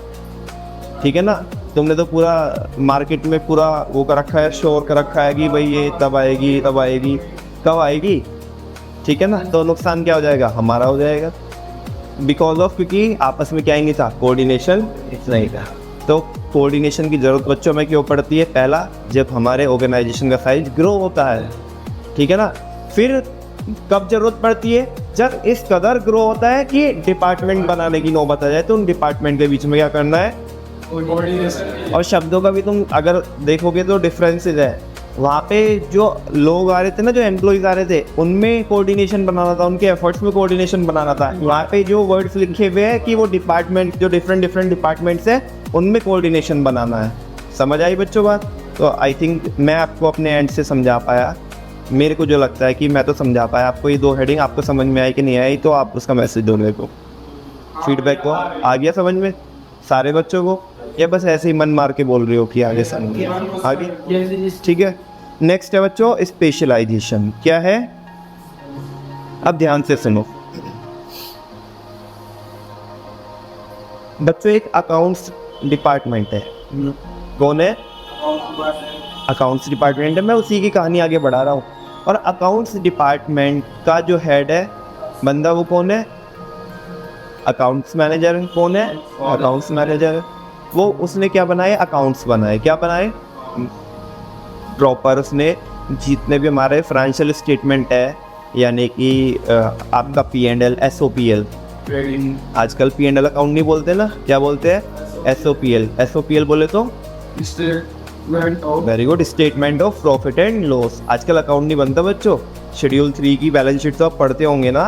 ठीक है ना। तुमने तो पूरा मार्केट में पूरा वो कर रखा है, शोर कर रखा है कि भाई ये तब आएगी, कब आएगी, ठीक है ना। तो नुकसान क्या हो जाएगा, हमारा हो जाएगा, बिकॉज ऑफ क्योंकि आपस में क्या ही नहीं था, कोऑर्डिनेशन नहीं था। तो कोऑर्डिनेशन की ज़रूरत बच्चों में क्यों पड़ती है? पहला, जब हमारे ऑर्गेनाइजेशन का साइज ग्रो होता है, ठीक है ना। फिर कब ज़रूरत पड़ती है? जब इस कदर ग्रो होता है कि डिपार्टमेंट बनाने की नौबत आ जाए, तो उन डिपार्टमेंट के बीच में क्या करना है, और शब्दों का भी तुम अगर देखोगे तो डिफरेंसेस है। वहाँ पे जो लोग आ रहे थे ना, जो एम्प्लॉइज़ आ रहे थे, उनमें कोऑर्डिनेशन बनाना था, उनके एफर्ट्स में कोऑर्डिनेशन बनाना था। वहाँ पे जो वर्ड्स लिखे हुए हैं कि वो डिपार्टमेंट जो डिफरेंट डिपार्टमेंट्स हैं उनमें कोऑर्डिनेशन बनाना है। समझ आई बच्चों बात? तो आई थिंक मैं आपको अपने एंड से समझा पाया, मेरे को जो लगता है कि मैं तो समझा पाया आपको। ये 2 हेडिंग आपको समझ में आई कि नहीं आई, तो आप उसका मैसेज दो मेरे को, फीडबैक को। आ गया समझ में सारे बच्चों को, या बस ऐसे ही मन मार के बोल रहे हो कि आगे समझ आगे? ठीक है। नेक्स्ट है बच्चों स्पेशलाइजेशन। क्या है? अब ध्यान से सुनो बच्चों, एक अकाउंट्स डिपार्टमेंट है। कौन है? अकाउंट्स डिपार्टमेंट है। मैं उसी की कहानी आगे बढ़ा रहा हूँ। और अकाउंट्स डिपार्टमेंट का जो हेड है बंदा, वो कौन है? Accounts manager. कौन है? Accounts manager. वो उसने क्या बनाए? अकाउंट्स बनाए। क्या बनाए? प्रॉपर उसने जितने भी हमारे फाइनेंशियल स्टेटमेंट है, यानी कि आपका P&L, SOPL। Trading. आजकल P&L अकाउंट नहीं बोलते ना, क्या बोलते हैं? SOPL बोले तो Statement of very good, statement of profit and loss. आजकल अकाउंट नहीं बनता बच्चों। शेड्यूल 3 की बैलेंस शीट तो आप पढ़ते होंगे ना,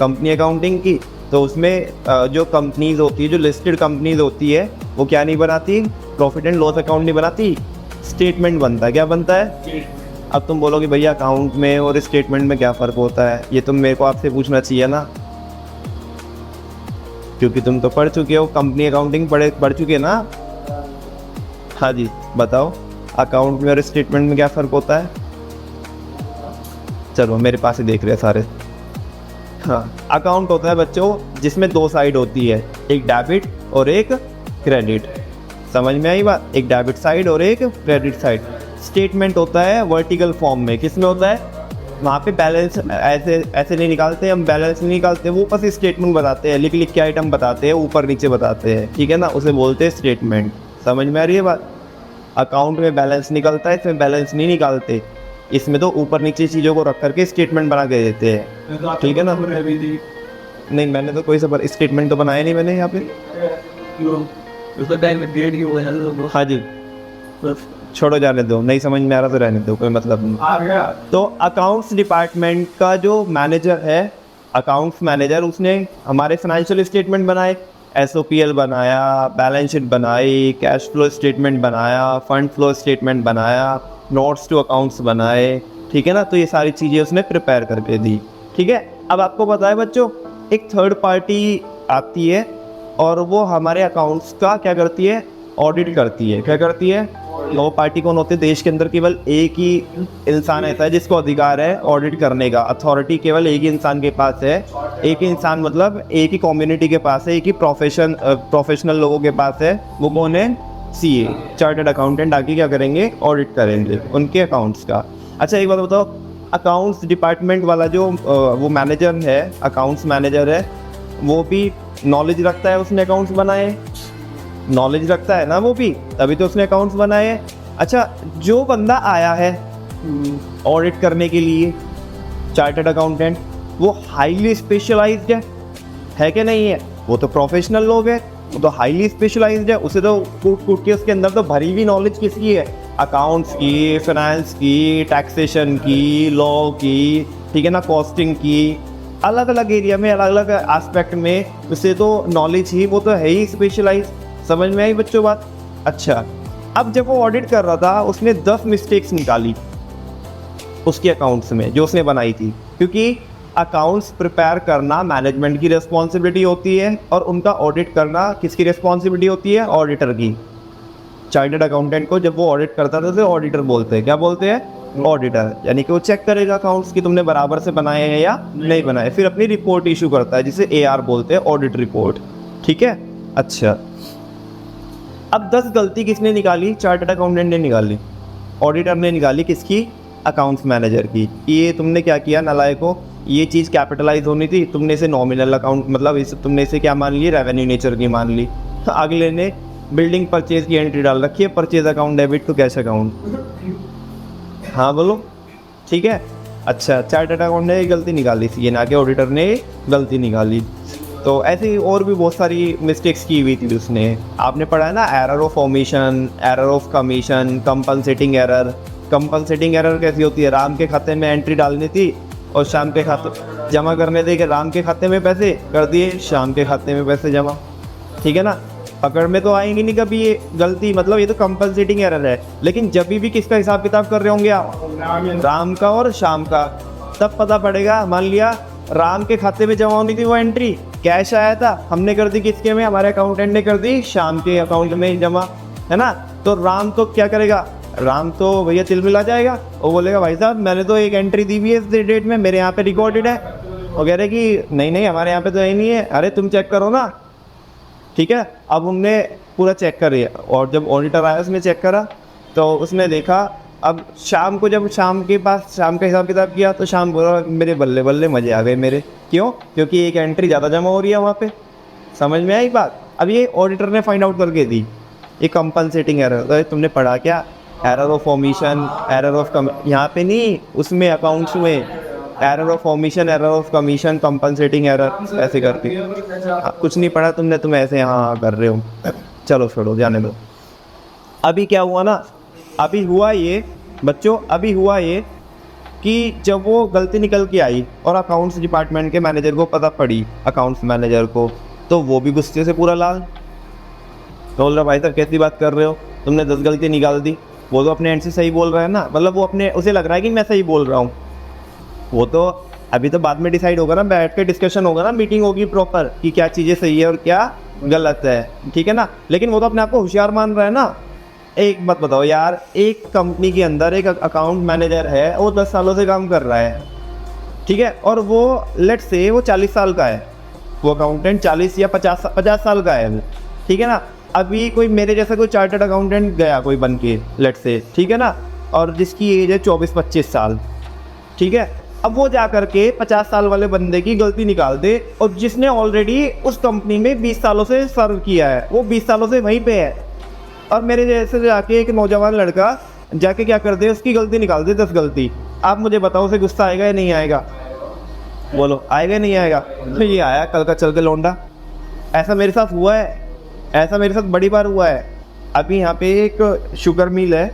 कंपनी अकाउंटिंग की। तो उसमें जो कंपनीज होती है, जो लिस्टेड कंपनीज होती है, वो क्या नहीं बनाती? प्रॉफिट एंड लॉस अकाउंट नहीं बनाती, स्टेटमेंट बनता है। क्या बनता है? अब तुम बोलोगे भैया अकाउंट में और स्टेटमेंट में क्या फ़र्क होता है? ये तुम मेरे को आपसे पूछना चाहिए ना, क्योंकि तुम तो पढ़ चुके हो, कंपनी अकाउंटिंग पढ़ चुके ना। हाँ जी, बताओ अकाउंट में और स्टेटमेंट में क्या फ़र्क होता है? चलो मेरे पास ही देख रहे हैं सारे। हाँ, अकाउंट होता है बच्चों जिसमें दो साइड होती है, एक डेबिट और एक क्रेडिट। समझ में आई बात? एक डेबिट साइड और एक क्रेडिट साइड। स्टेटमेंट होता है वर्टिकल फॉर्म में। किस में होता है? वहाँ पे बैलेंस ऐसे नहीं निकालते हम, बैलेंस नहीं निकालते, वो बस स्टेटमेंट बताते हैं, लिख के आइटम बताते हैं, ऊपर नीचे बताते हैं, ठीक है ना, उसे बोलते हैं स्टेटमेंट। समझ में आ रही है बात? अकाउंट में बैलेंस निकलता है, इसमें बैलेंस नहीं निकालते, इसमें तो ऊपर नीचे चीज़ों को रख करके स्टेटमेंट बना के देते हैं, ठीक है ना। नहीं, मैंने तो कोई सा स्टेटमेंट तो बनाया नहीं मैंने यहाँ पे। हाँ जी, छोड़ो, जाने दो, नहीं समझ में आ रहा तो रहने दो, कोई मतलब नहीं। तो अकाउंट्स डिपार्टमेंट का जो मैनेजर है, अकाउंट्स मैनेजर, उसने हमारे फाइनेंशियल स्टेटमेंट बनाए, SOPL बनाया, बैलेंस शीट बनाई, कैश फ्लो स्टेटमेंट बनाया, फंड फ्लो स्टेटमेंट बनाया, नोट्स टू अकाउंट्स बनाए, ठीक है ना। तो ये सारी चीज़ें उसने प्रिपेयर करके दी, ठीक है। अब आपको पता है बच्चों, एक थर्ड पार्टी आती है और वो हमारे अकाउंट्स का क्या करती है? ऑडिट करती है। क्या करती है? वो पार्टी कौन होती है? देश के अंदर केवल एक ही इंसान ऐसा है जिसको अधिकार है ऑडिट करने का। अथॉरिटी केवल एक ही इंसान के पास है। एक ही इंसान मतलब एक ही कम्युनिटी के पास है, एक ही प्रोफेशनल लोगों के पास है। वो कौन है? CA, chartered accountant. आगे क्या करेंगे? ऑडिट करेंगे उनके अकाउंट्स का। अच्छा एक बात बताओ, अकाउंट्स डिपार्टमेंट वाला जो वो मैनेजर है, अकाउंट्स मैनेजर है, वो भी नॉलेज रखता है, उसने अकाउंट्स बनाए, नॉलेज रखता है ना वो भी, तभी तो उसने अकाउंट्स बनाए। अच्छा, जो बंदा आया है ऑडिट करने के लिए, चार्टर्ड अकाउंटेंट, वो हाईली स्पेशलाइज्ड है कि नहीं है? वो तो प्रोफेशनल लोग है, वो तो हाईली स्पेशलाइज्ड है, उसे तो कूट के उसके अंदर तो भरी हुई नॉलेज किसकी है? अकाउंट्स की, फाइनेंस की, टैक्सेशन की, लॉ की, ठीक है ना, कॉस्टिंग की, अलग अलग एरिया में, अलग अलग एस्पेक्ट में उसे तो नॉलेज ही, वो तो है ही स्पेशलाइज। समझ में आई बच्चों बात? अच्छा, अब जब वो ऑडिट कर रहा था, उसने 10 मिस्टेक्स निकाली उसके अकाउंट्स में जो उसने बनाई थी, क्योंकि अकाउंट्स प्रिपेयर करना मैनेजमेंट की रिस्पॉन्सिबिलिटी होती है और उनका ऑडिट करना किसकी रिस्पॉन्सिबिलिटी होती है? ऑडिटर की। चार्टर्ड अकाउंटेंट को जब वो ऑडिट करता था तो ऑडिटर बोलते हैं। क्या बोलते हैं? ऑडिटर। यानी कि वो चेक करेगा अकाउंट्स की तुमने बराबर से बनाए हैं या नहीं बनाए, फिर अपनी रिपोर्ट इशू करता है जिसे AR बोलते हैं, ऑडिट रिपोर्ट, ठीक है। अच्छा, अब 10 गलती किसने निकाली? चार्टर्ड अकाउंटेंट ने निकाली, ऑडिटर ने निकाली, किसकी? अकाउंट्स मैनेजर की। ये तुमने क्या किया नालायको, ये चीज़ कैपिटलाइज होनी थी, तुमने इसे नॉमिनल अकाउंट मतलब तुमने इसे क्या मान ली? रेवेन्यू नेचर की मान ली। अगले ने बिल्डिंग परचेज की एंट्री डाल रखी है, purchase account debit to cash account. हाँ बोलो, ठीक है। अच्छा, चार्टर्ड अकाउंट ने गलती निकाली थी, ये ना कि ऑडिटर ने गलती निकाली। तो ऐसी और भी बहुत सारी मिस्टेक्स की हुई थी उसने। आपने पढ़ा है ना, error of omission, error of commission, compensating error. Compensating error कैसी होती है? राम के खाते में एंट्री डालनी थी और शाम के खाते जमा करने थे कि राम के खाते में पैसे कर दिए, शाम के खाते में पैसे जमा, ठीक है ना। पकड़ में तो आएंगी नहीं कभी ये गलती, मतलब ये तो कंपनसेटिंग एरर है। लेकिन जब भी किसका हिसाब किताब कर रहे होंगे आप? राम का और शाम का, तब पता पड़ेगा। मान लिया राम के खाते में जमा होनी थी वो एंट्री, कैश आया था, हमने कर दी किसके में? हमारे अकाउंटेंट ने कर दी शाम के अकाउंट में जमा, है ना। तो राम तो क्या करेगा? राम तो भैया तिल मिला जाएगा, वो बोलेगा भाई साहब मैंने तो एक एंट्री दी हुई है इस डेट में, मेरे यहाँ पे रिकॉर्डेड है। वो कह रहे कि नहीं हमारे यहाँ पे तो है नहीं है। अरे तुम चेक करो ना, ठीक है। अब हमने पूरा चेक कर लिया और जब ऑडिटर आया उसने चेक करा तो उसने देखा, अब शाम को जब शाम के पास शाम का हिसाब किताब किया तो शाम बोला मेरे बल्ले बल्ले मज़े आ गए मेरे। क्यों? क्योंकि एक एंट्री ज़्यादा जमा हो रही है वहाँ पे। समझ में आई बात? अब ये ऑडिटर ने फाइंड आउट करके दी, ये कंपनसेटिंग एरर। तो तुमने पढ़ा क्या? Error of omission, error of com, यहाँ पे नहीं, उसमें अकाउंट्स में error of omission, error of commission, compensating error, ऐसे करके। कुछ नहीं पढ़ा तुमने, तुम ऐसे हाँ कर रहे हो, चलो छोड़ो, जाने दो। अभी क्या हुआ ना, अभी हुआ ये बच्चों, अभी हुआ ये कि जब वो गलती निकल के आई और अकाउंट्स डिपार्टमेंट के मैनेजर को पता पड़ी, अकाउंट्स मैनेजर को, तो वो भी गुस्से से पूरा लाल। बोल रहा भाई साहब कैसी बात कर रहे हो, तुमने 10 गलती निकाल दी। वो तो अपने एंड से सही बोल रहा है ना, मतलब वो अपने, उसे लग रहा है कि मैं सही बोल रहा हूँ। वो तो अभी तो बाद में डिसाइड होगा ना, बैठ के डिस्कशन होगा ना, मीटिंग होगी प्रॉपर कि क्या चीज़ें सही है और क्या गलत है, ठीक है ना। लेकिन वो तो अपने आप को होशियार मान रहा है ना। एक बात बताओ यार, एक कंपनी के अंदर एक अकाउंट मैनेजर है, वो 10 सालों से काम कर रहा है, ठीक है, और वो लेट से वो 40 साल का है, वो अकाउंटेंट 40 या 50 साल का है वो, ठीक है ना। अभी कोई मेरे जैसा कोई चार्टर्ड अकाउंटेंट गया कोई बन के लेट से, ठीक है ना, और जिसकी एज है 24-25 साल, ठीक है, अब वो जा करके 50 साल वाले बंदे की गलती निकाल दे, और जिसने ऑलरेडी उस कंपनी में 20 सालों से सर्व किया है, वो 20 सालों से वहीं पे है, और मेरे जैसे जाके एक नौजवान लड़का जाके क्या कर दे, उसकी गलती निकाल दे 10 गलती। आप मुझे बताओ उसे गुस्सा आएगा या नहीं आएगा? बोलो, आएगा या नहीं आएगा? तो ये आया कल का चल के लौंडा। ऐसा मेरे साथ हुआ है, ऐसा मेरे साथ बड़ी बार हुआ है। अभी यहाँ पे एक शुगर मिल है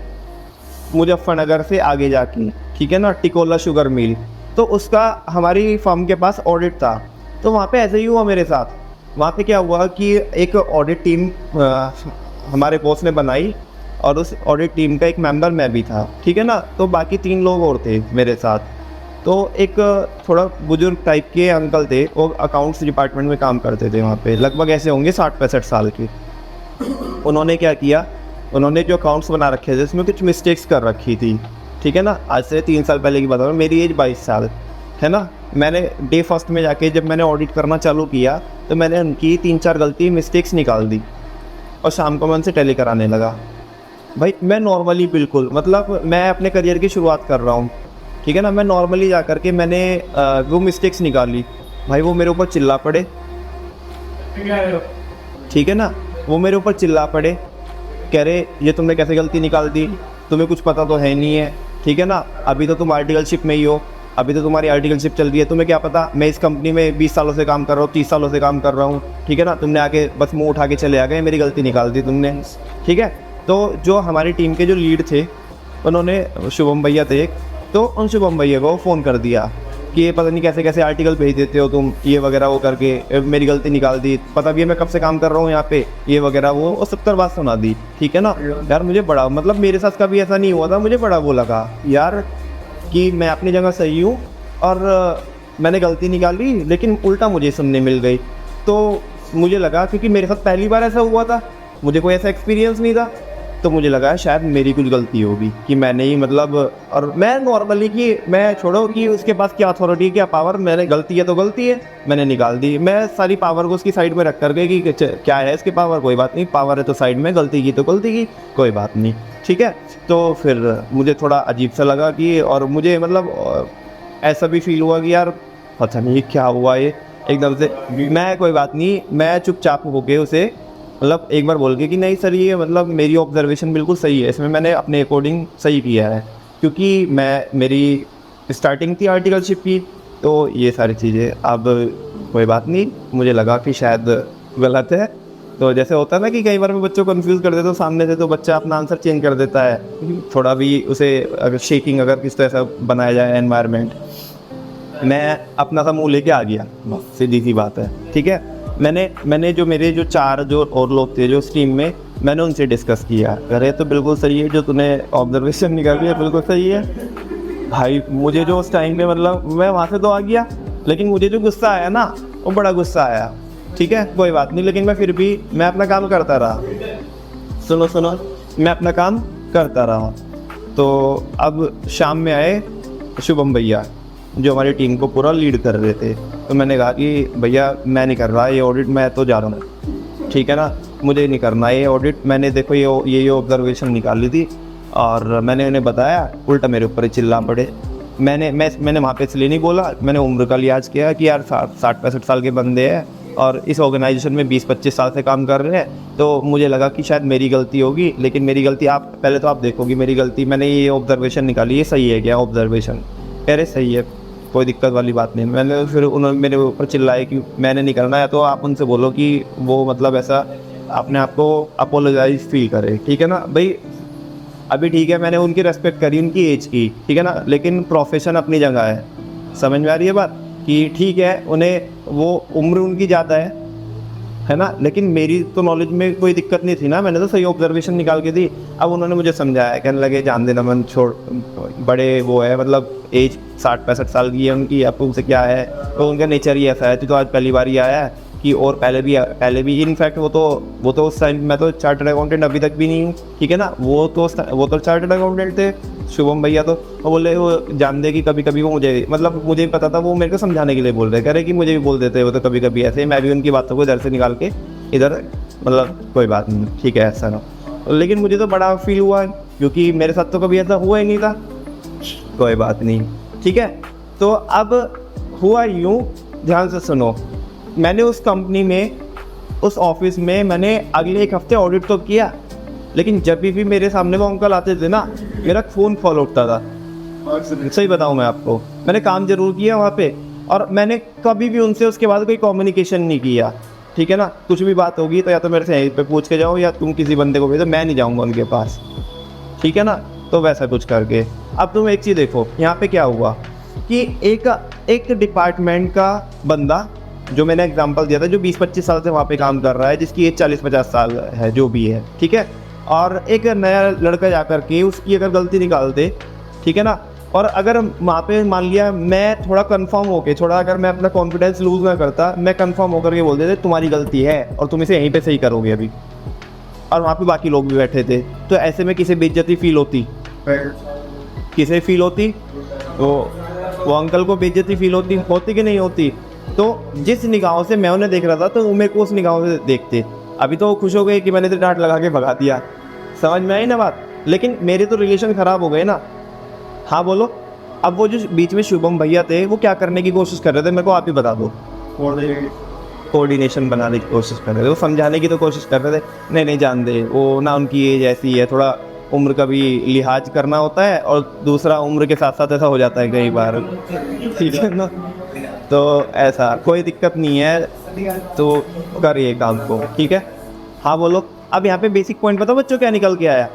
मुजफ्फरनगर से आगे जाके, ठीक है ना, टिकोला शुगर मिल, तो उसका हमारी फर्म के पास ऑडिट था, तो वहाँ पे ऐसे ही हुआ मेरे साथ। वहाँ पे क्या हुआ कि एक ऑडिट टीम हमारे बॉस ने बनाई, और उस ऑडिट टीम का एक मेंबर मैं भी था, ठीक है ना, तो बाकी 3 लोग और थे मेरे साथ। तो एक थोड़ा बुजुर्ग टाइप के अंकल थे, वो अकाउंट्स डिपार्टमेंट में काम करते थे वहाँ पे, लगभग ऐसे होंगे 60-65 साल के। उन्होंने क्या किया, उन्होंने जो अकाउंट्स बना रखे थे उसमें कुछ मिस्टेक्स कर रखी थी, ठीक है ना। आज से 3 साल पहले की बात है, मेरी एज 22 साल है ना। मैंने डे फर्स्ट में जाके जब मैंने ऑडिट करना चालू किया, तो मैंने उनकी 3-4 गलती मिस्टेक्स निकाल दी, और शाम को मैं उनसे टैली कराने लगा। भाई मैं नॉर्मली, बिल्कुल मतलब मैं अपने करियर की शुरुआत कर रहा हूँ, ठीक है ना, मैं नॉर्मली जा कर के मैंने वो मिस्टेक्स निकाली। भाई वो मेरे ऊपर चिल्ला पड़े, ठीक है ना, वो मेरे ऊपर चिल्ला पड़े, कह रहे ये तुमने कैसे गलती निकाल दी, तुम्हें कुछ पता तो है नहीं है, ठीक है ना, अभी तो तुम आर्टिकलशिप में ही हो, अभी तो तुम्हारी आर्टिकलशिप चल रही है, तुम्हें क्या पता, मैं इस कंपनी में 20 सालों से काम कर रहा हूँ, 30 सालों से काम कर रहा हूँ, ठीक है ना, तुमने आके बस मुंह उठा के चले आ गए, मेरी गलती निकाल दी तुमने, ठीक है। तो जो हमारी टीम के जो लीड थे, उन्होंने, शुभम भैया थे एक, तो उन शुभम भैया को फ़ोन कर दिया कि ये पता नहीं कैसे कैसे आर्टिकल भेज देते हो तुम, ये वगैरह वो करके मेरी गलती निकाल दी, पता भी है मैं कब से काम कर रहा हूँ यहाँ पे, ये वगैरह वो, और 70 बात सुना दी, ठीक है ना। यार मुझे बड़ा, मतलब मेरे साथ कभी ऐसा नहीं हुआ था, मुझे बड़ा वो लगा यार कि मैं अपनी जगह सही हूँ और मैंने गलती निकाली, लेकिन उल्टा मुझे सुनने मिल गई। तो मुझे लगा, क्योंकि मेरे साथ पहली बार ऐसा हुआ था, मुझे कोई ऐसा एक्सपीरियंस नहीं था, तो मुझे लगा शायद मेरी कुछ गलती होगी कि मैंने ही मतलब, और मैं नॉर्मली कि मैं छोड़ो कि उसके पास क्या अथॉरिटी, क्या पावर, मैंने गलती है तो गलती है, मैंने निकाल दी, मैं सारी पावर को उसकी साइड में रख कर के कि क्या है इसकी पावर, कोई बात नहीं, पावर है तो साइड में, गलती की तो गलती की, कोई बात नहीं, ठीक है। तो फिर मुझे थोड़ा अजीब सा लगा कि, और मुझे मतलब ऐसा भी फील हुआ कि यार पता नहीं क्या हुआ ये एकदम से। मैं कोई बात नहीं, मैं चुपचाप होके उसे मतलब एक बार बोल के कि नहीं सर ये मतलब मेरी ऑब्जर्वेशन बिल्कुल सही है, इसमें मैंने अपने अकॉर्डिंग सही किया है, क्योंकि मेरी स्टार्टिंग थी आर्टिकलशिप की, तो ये सारी चीज़ें, अब कोई बात नहीं, मुझे लगा कि शायद गलत है। तो जैसे होता है ना कि कई बार मैं बच्चों को कन्फ्यूज़ कर देता हूँ सामने से, तो बच्चा अपना आंसर चेंज कर देता है, थोड़ा भी उसे अगर शेकिंग अगर किस तरह से बनाया जाए एनवायरनमेंट, मैं अपना सा मुँह लेके आ गया, बस सीधी सी बात है, ठीक है। मैंने जो मेरे जो 4 जो और लोग थे जो उस टीम में, मैंने उनसे डिस्कस किया, अरे तो बिल्कुल सही है जो तूने ऑब्जर्वेशन निकाली है, बिल्कुल सही है भाई। मुझे जो उस टाइम पे मतलब मैं वहाँ से तो आ गया, लेकिन मुझे जो गुस्सा आया ना, वो बड़ा गुस्सा आया, ठीक है, कोई बात नहीं, लेकिन मैं फिर भी मैं अपना काम करता रहा। सुनो, मैं अपना काम करता रहा। तो अब शाम में आए शुभम भैया जो हमारी टीम को पूरा लीड कर रहे थे, तो मैंने कहा कि भैया मैं नहीं कर रहा ये ऑडिट, मैं तो जा रहा हूँ, ठीक है ना, मुझे नहीं करना ये ऑडिट। मैंने देखो ये ऑब्जर्वेशन निकाली थी, और मैंने उन्हें बताया, उल्टा मेरे ऊपर ही चिल्ला पड़े। मैंने वहाँ पे इसलिए नहीं बोला, मैंने उम्र का लिहाज किया कि यार 60-65 साल के बंदे हैं और इस ऑर्गेनाइजेशन में 20-25 साल से काम कर रहे हैं, तो मुझे लगा कि शायद मेरी गलती होगी, लेकिन मेरी गलती आप पहले तो आप देखोगी मेरी गलती, मैंने ये ऑब्जर्वेशन निकाली, ये सही है क्या ऑब्जर्वेशन? कह रहे सही है। कोई दिक्कत वाली बात नहीं। मैंने फिर उन्होंने मेरे ऊपर चिल्लाए कि मैंने नहीं करना है, तो आप उनसे बोलो कि वो मतलब ऐसा अपने आप को अपोलोजाइज फील करे, ठीक है ना भाई। अभी ठीक है, मैंने उनकी रेस्पेक्ट करी उनकी एज की, ठीक है ना, लेकिन प्रोफेशन अपनी जगह है। समझ में आ रही है बात कि ठीक है उन्हें वो उम्र उनकी ज़्यादा है ना, लेकिन मेरी तो नॉलेज में कोई दिक्कत नहीं थी ना, मैंने तो सही ऑब्जर्वेशन निकाल के दी। अब उन्होंने मुझे समझाया, कहने लगे जान देना मन छोड़, बड़े वो है मतलब एज 60-65 साल की है उनकी, अब उनसे क्या है, तो उनका नेचर ही ऐसा है। तो आज पहली बार ही आया है कि, और पहले भी इनफैक्ट वो तो उस टाइम मैं तो चार्टर्ड अकाउंटेंट अभी तक भी नहीं हूँ, ठीक है ना। वो तो चार्टर्ड अकाउंटेंट थे शुभम भैया, तो वो बोले वो जान दे कि कभी कभी वो मुझे भी पता था, वो मेरे को समझाने के लिए बोल रहे, कह रहे कि मुझे भी बोल देते वो तो कभी कभी ऐसे। मैं भी उनकी बातों को इधर से निकाल के इधर, मतलब कोई बात नहीं, ठीक है ऐसा ना। लेकिन मुझे तो बड़ा फील हुआ क्योंकि मेरे साथ तो कभी ऐसा हुआ ही नहीं था। कोई बात नहीं, ठीक है। तो अब हुआ यूँ, ध्यान से सुनो, मैंने उस कंपनी में, उस ऑफिस में मैंने अगले 1 हफ्ते ऑडिट तो किया, लेकिन जब भी मेरे सामने वो अंकल आते थे ना, मेरा खून फॉल उठता था। सही बताऊं मैं आपको, मैंने काम जरूर किया वहाँ पे, और मैंने कभी भी उनसे उसके बाद कोई कम्युनिकेशन नहीं किया, ठीक है ना। कुछ भी बात होगी तो या तो मेरे से यहीं पे पूछ के जाओ, या तुम किसी बंदे को भेजो, मैं नहीं जाऊँगा उनके पास, ठीक है ना। तो वैसा कुछ करके अब तुम एक चीज़ देखो, यहाँ पे क्या हुआ कि एक डिपार्टमेंट का बंदा, जो मैंने एग्जांपल दिया था, जो 20-25 साल से वहाँ पे काम कर रहा है, जिसकी एज 40-50 साल है, जो भी है, ठीक है, और एक नया लड़का जाकर के उसकी अगर गलती निकाल दे, ठीक है ना, और अगर वहाँ पे मान लिया मैं थोड़ा कंफर्म होके, थोड़ा अगर मैं अपना कॉन्फिडेंस लूज़ ना करता, मैं कंफर्म होकर के बोल देते तुम्हारी गलती है और तुम इसे यहीं पे सही करोगे अभी, और वहाँ पे बाकी लोग भी बैठे थे, तो ऐसे में किसी बेइज्जती फील होती, किसे फील होती, तो वो अंकल को बेइज्जती फील होती कि नहीं होती। तो जिस निगाहों से मैं उन्हें देख रहा था, तो वो मेरे को उस निगाहों से देखते। अभी तो वो खुश हो गए कि मैंने तो डांट लगा के भगा दिया, समझ में आई ना बात, लेकिन मेरे तो रिलेशन ख़राब हो गए ना। हाँ बोलो। अब वो जो बीच में शुभम भैया थे, वो क्या करने की कोशिश कर रहे थे, मेरे को आप ही बता दो। कोऑर्डिनेशन बनाने की कोशिश कर रहे थे, वो समझाने की तो कोशिश कर रहे थे, नहीं जान दे, वो ना उनकी एज ऐसी है, थोड़ा उम्र का भी लिहाज करना होता है, और दूसरा उम्र के साथ साथ ऐसा हो जाता है कई बार, ठीक है ना। तो ऐसा कोई दिक्कत नहीं है, तो करिए काम को, ठीक है। हाँ बोलो। अब यहाँ पे बेसिक पॉइंट बताओ बच्चों, क्या निकल के आया।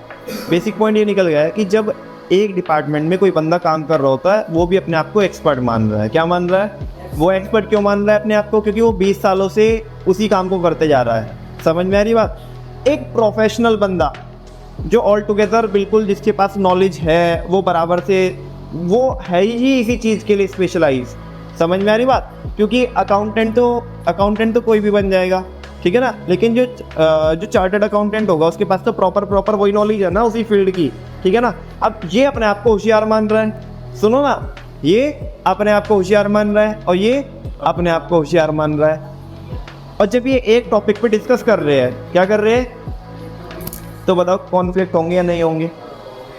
बेसिक पॉइंट ये निकल गया है कि जब एक डिपार्टमेंट में कोई बंदा काम कर रहा होता है, वो भी अपने आप को एक्सपर्ट मान रहा है। क्या मान रहा है वो? एक्सपर्ट क्यों मान रहा है अपने आप को? क्योंकि वो 20 सालों से उसी काम को करते जा रहा है। समझ में आ रही बात? एक प्रोफेशनल बंदा जो ऑल टुगेदर बिल्कुल, जिसके पास नॉलेज है, वो बराबर से वो है ही इसी चीज़ के लिए स्पेशलाइज। समझ में आ रही बात? क्योंकि अकाउंटेंट तो कोई भी बन जाएगा, ठीक है ना, लेकिन जो चार्टर्ड अकाउंटेंट होगा उसके पास तो प्रॉपर वही नॉलेज है ना उसी फील्ड की, ठीक है ना। अब ये अपने आप को होशियार मान रहा है, सुनो ना, ये अपने आप को होशियार मान रहा है और ये अपने आप को होशियार मान रहा है। और जब ये एक टॉपिक पे डिस्कस कर रहे हैं, क्या कर रहे हैं, तो बताओ कॉन्फ्लिक्ट होंगे या नहीं होंगे?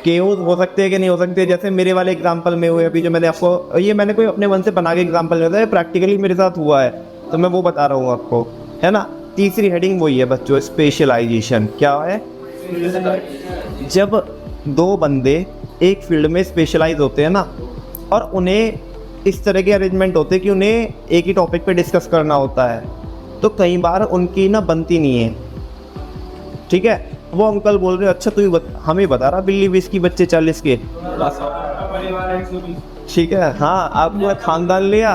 केओस हो सकते हैं कि नहीं हो सकते? जैसे मेरे वाले एग्जांपल में हुए अभी, जो मैंने आपको, ये मैंने कोई अपने मन से बना के एग्जांपल दिया था, प्रैक्टिकली मेरे साथ हुआ है, तो मैं वो बता रहा हूँ आपको, है ना। तीसरी हेडिंग वही है बच्चों, स्पेशलाइजेशन। क्या है? जब दो बंदे एक फील्ड में स्पेशलाइज होते हैं ना, और उन्हें इस तरह के अरेंजमेंट होते हैं कि उन्हें एक ही टॉपिक पे डिस्कस करना होता है, तो कई बार उनकी ना बनती नहीं है, ठीक है। वो अंकल बोल रहे अच्छा तू हमें बता रहा, बिल्ली 20 की बच्चे 40 के, ठीक है। हाँ, आप पूरा खानदान लिया,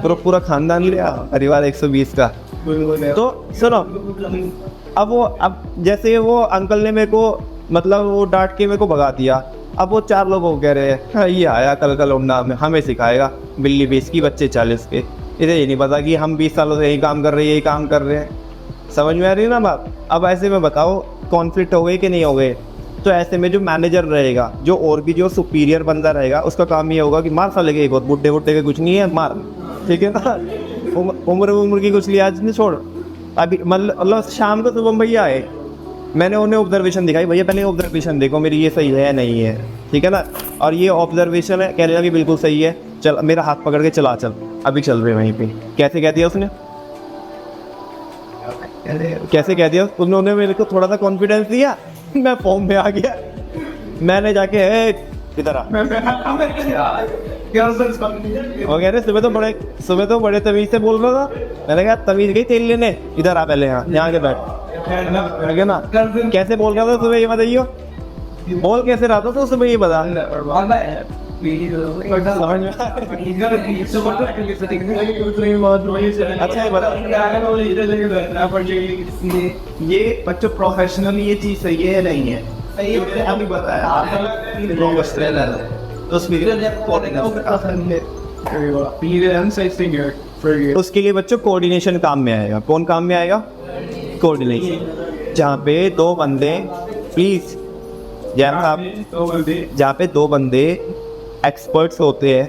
पूरा खानदान लिया, परिवार 120 का। तो सुनो, अब जैसे वो अंकल ने मेरे को मतलब वो डांट के मेरे को भगा दिया, अब वो 4 लोगों को कह रहे हैं हाँ, ये आया कल लौंडा हमें सिखाएगा, बिल्ली 20 की बच्चे 40 के। इसे ये नहीं पता कि हम 20 सालों से यही काम कर रहे हैं। समझ में आ रही है ना बात? अब ऐसे में बताओ कॉन्फ्लिक्ट हो गए कि नहीं हो गए? तो ऐसे में जो मैनेजर रहेगा, जो और भी जो सुपीरियर बंदा रहेगा, उसका काम ये होगा कि मार साले के, बहुत बुड्ढे के कुछ नहीं है, मार, ठीक है ना। उम्र की कुछ लिहाज नहीं, छोड़। अभी मतलब शाम को शुभम भैया आए, मैंने उन्हें ऑब्जर्वेशन दिखाई, भैया पहले ऑब्जर्वेशन देखो मेरी, ये सही है या नहीं है, ठीक है ना। और ये ऑब्जर्वेशन है, कह रहा कि बिल्कुल सही है, चल मेरा हाथ पकड़ के चल, अभी चल रहे वहीं पे। कैसे कह दिया उसने? कैसे कह दिया? उन्होंने मेरे को थोड़ा सा कॉन्फिडेंस दिया, मैं फॉर्म में आ गया, मैंने जाके इधर आ, वो कह रहे सुबह तो बड़े तमीज से बोल रहा था। मैंने कहा तमीज गई तेल लेने, इधर आ पहले यहाँ के बैठ, ठीक है ना। कैसे बोल रहा था सुबह ये बताइयो, बोल कैसे रहा था तो सुबह ये बता। समझ में अच्छा ये बता, ये बच्चों प्रोफेशनल ये चीज सही है नहीं है, अभी बताया तो उसके लिए बच्चों कोऑर्डिनेशन काम में आएगा। कौन काम में आएगा? कोऑर्डिनेशन। जहाँ पे दो बंदे प्लीज जहाँ पे दो बंदे एक्सपर्ट्स होते हैं,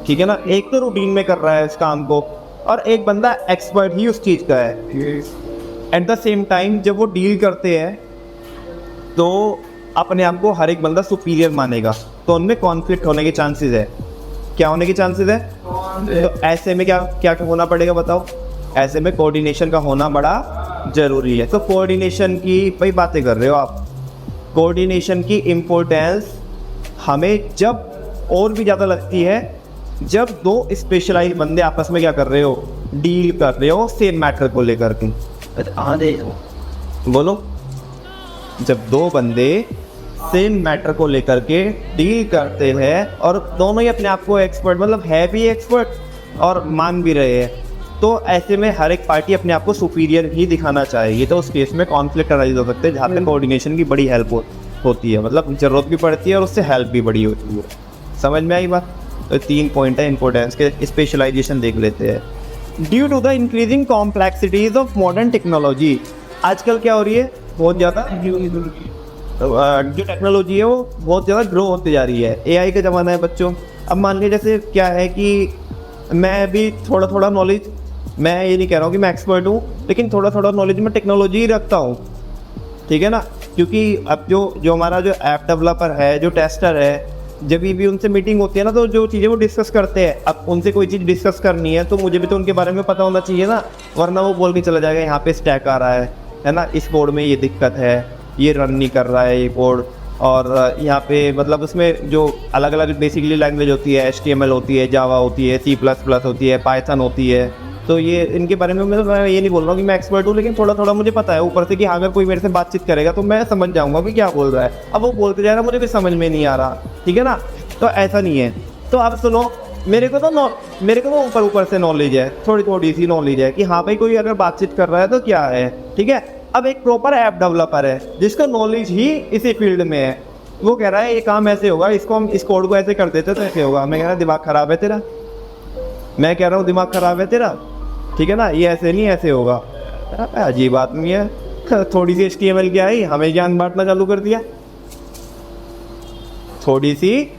ठीक है ना, एक तो रूटीन में कर रहा है इस काम को और एक बंदा एक्सपर्ट ही उस चीज़ का है। एट द सेम टाइम जब वो डील करते हैं तो अपने आप को हर एक बंदा सुपीरियर मानेगा, तो उनमें कॉन्फ्लिक्ट होने के चांसेस है। क्या होने के चांसेस है? तो ऐसे में क्या क्या होना पड़ेगा बताओ? ऐसे में कोऑर्डिनेशन का होना बड़ा ज़रूरी है। तो कोऑर्डिनेशन की भाई बातें कर रहे हो आप, कोऑर्डिनेशन की इम्पोर्टेंस हमें जब और भी ज़्यादा लगती है जब दो स्पेशलाइज बंदे आपस में क्या कर रहे हो, डील कर रहे हो सेम मैटर को लेकर के। बोलो, जब दो बंदे सेम मैटर को लेकर के डील करते हैं और दोनों ही अपने आप को एक्सपर्ट, मतलब है भी एक्सपर्ट और मान भी रहे हैं, तो ऐसे में हर एक पार्टी अपने आप को सुपीरियर ही दिखाना चाहिए। तो उस केस में कॉन्फ्लिक्ट अराइज हो सकते हैं जहाँ पे कोऑर्डिनेशन की बड़ी हेल्प होती है, मतलब ज़रूरत भी पड़ती है और उससे हेल्प भी बड़ी होती है। समझ में आई बात? तो 3 पॉइंट है इंपॉर्टेंस के। स्पेशलाइजेशन देख लेते हैं। Due to the increasing complexities of modern technology, आजकल क्या हो रही है, बहुत ज़्यादा जो टेक्नोलॉजी है वो बहुत ज़्यादा ग्रो होती जा रही है। AI का ज़माना है बच्चों। अब मान लीजिए जैसे क्या है कि मैं भी थोड़ा नॉलेज, मैं ये नहीं कह रहा हूँ कि मैं एक्सपर्ट हूँ, लेकिन थोड़ा नॉलेज में टेक्नोलॉजी ही रखता हूँ, ठीक है ना। क्योंकि अब जो हमारा जो ऐप डेवलपर है, जो टेस्टर है, जब भी उनसे मीटिंग होती है ना, तो जो चीज़ें वो डिस्कस करते हैं, अब उनसे कोई चीज़ डिस्कस करनी है तो मुझे भी तो उनके बारे में पता होना चाहिए ना, वरना वो बोल के चला जाएगा यहाँ पे स्टैक आ रहा है ना, इस कोड में ये दिक्कत है, ये रन नहीं कर रहा है ये कोड, और यहाँ पे मतलब उसमें जो अलग अलग बेसिकली लैंग्वेज होती है, HTML होती है, जावा होती है, C++ होती है, पाइथन होती है। तो ये इनके बारे में मैं ये नहीं बोल रहा हूँ कि मैं एक्सपर्ट हूँ, लेकिन थोड़ा मुझे पता है ऊपर से कि अगर कोई मेरे से बातचीत करेगा तो मैं समझ जाऊँगा कि क्या बोल रहा है। अब वो बोलते जा रहा है, मुझे भी समझ में नहीं आ रहा, ठीक है ना। तो ऐसा नहीं है। तो आप सुनो, मेरे को तो ऊपर से नॉलेज है, थोड़ी सी नॉलेज है कि हाँ भाई कोई अगर बातचीत कर रहा है तो क्या है, ठीक है। अब एक प्रॉपर ऐप डेवलपर है जिसका नॉलेज ही इसी फील्ड में है, वो कह रहा है ये काम ऐसे होगा, इसको हम इस कोड को ऐसे कर देते तो ऐसे होगा। मैं कह रहा दिमाग ख़राब है तेरा, मैं कह रहा हूँ दिमाग ख़राब है तेरा, ठीक है ना, ये ऐसे नहीं ऐसे होगा। अजीब आदमी है। थोड़ी सी HTML की आई, हमें ज्ञान बांटना चालू कर दिया। थोड़ी सी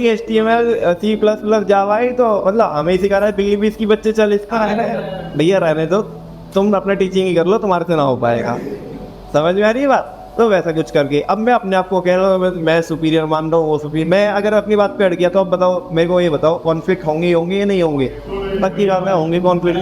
HTML C++ जावा आई तो मतलब हमें सिखा रहा है, बिल्ली भी इसकी बच्चे चल इसका है। भैया रहने दो, तुम अपना टीचिंग ही कर लो, तुम्हारे से ना हो पाएगा। समझ में आ रही है बात? तो वैसा कुछ करके अब मैं अपने आप को कह रहा हूँ मैं सुपीरियर मान रहा हूँ, वो सुपीरियर। मैं अगर अपनी बात पे अड़ गया तो अब बताओ मेरे को, ये बताओ कॉन्फ्लिक्ट होंगे या नहीं होंगे? पक्की बात है, होंगे कॉन्फ्लिक्ट।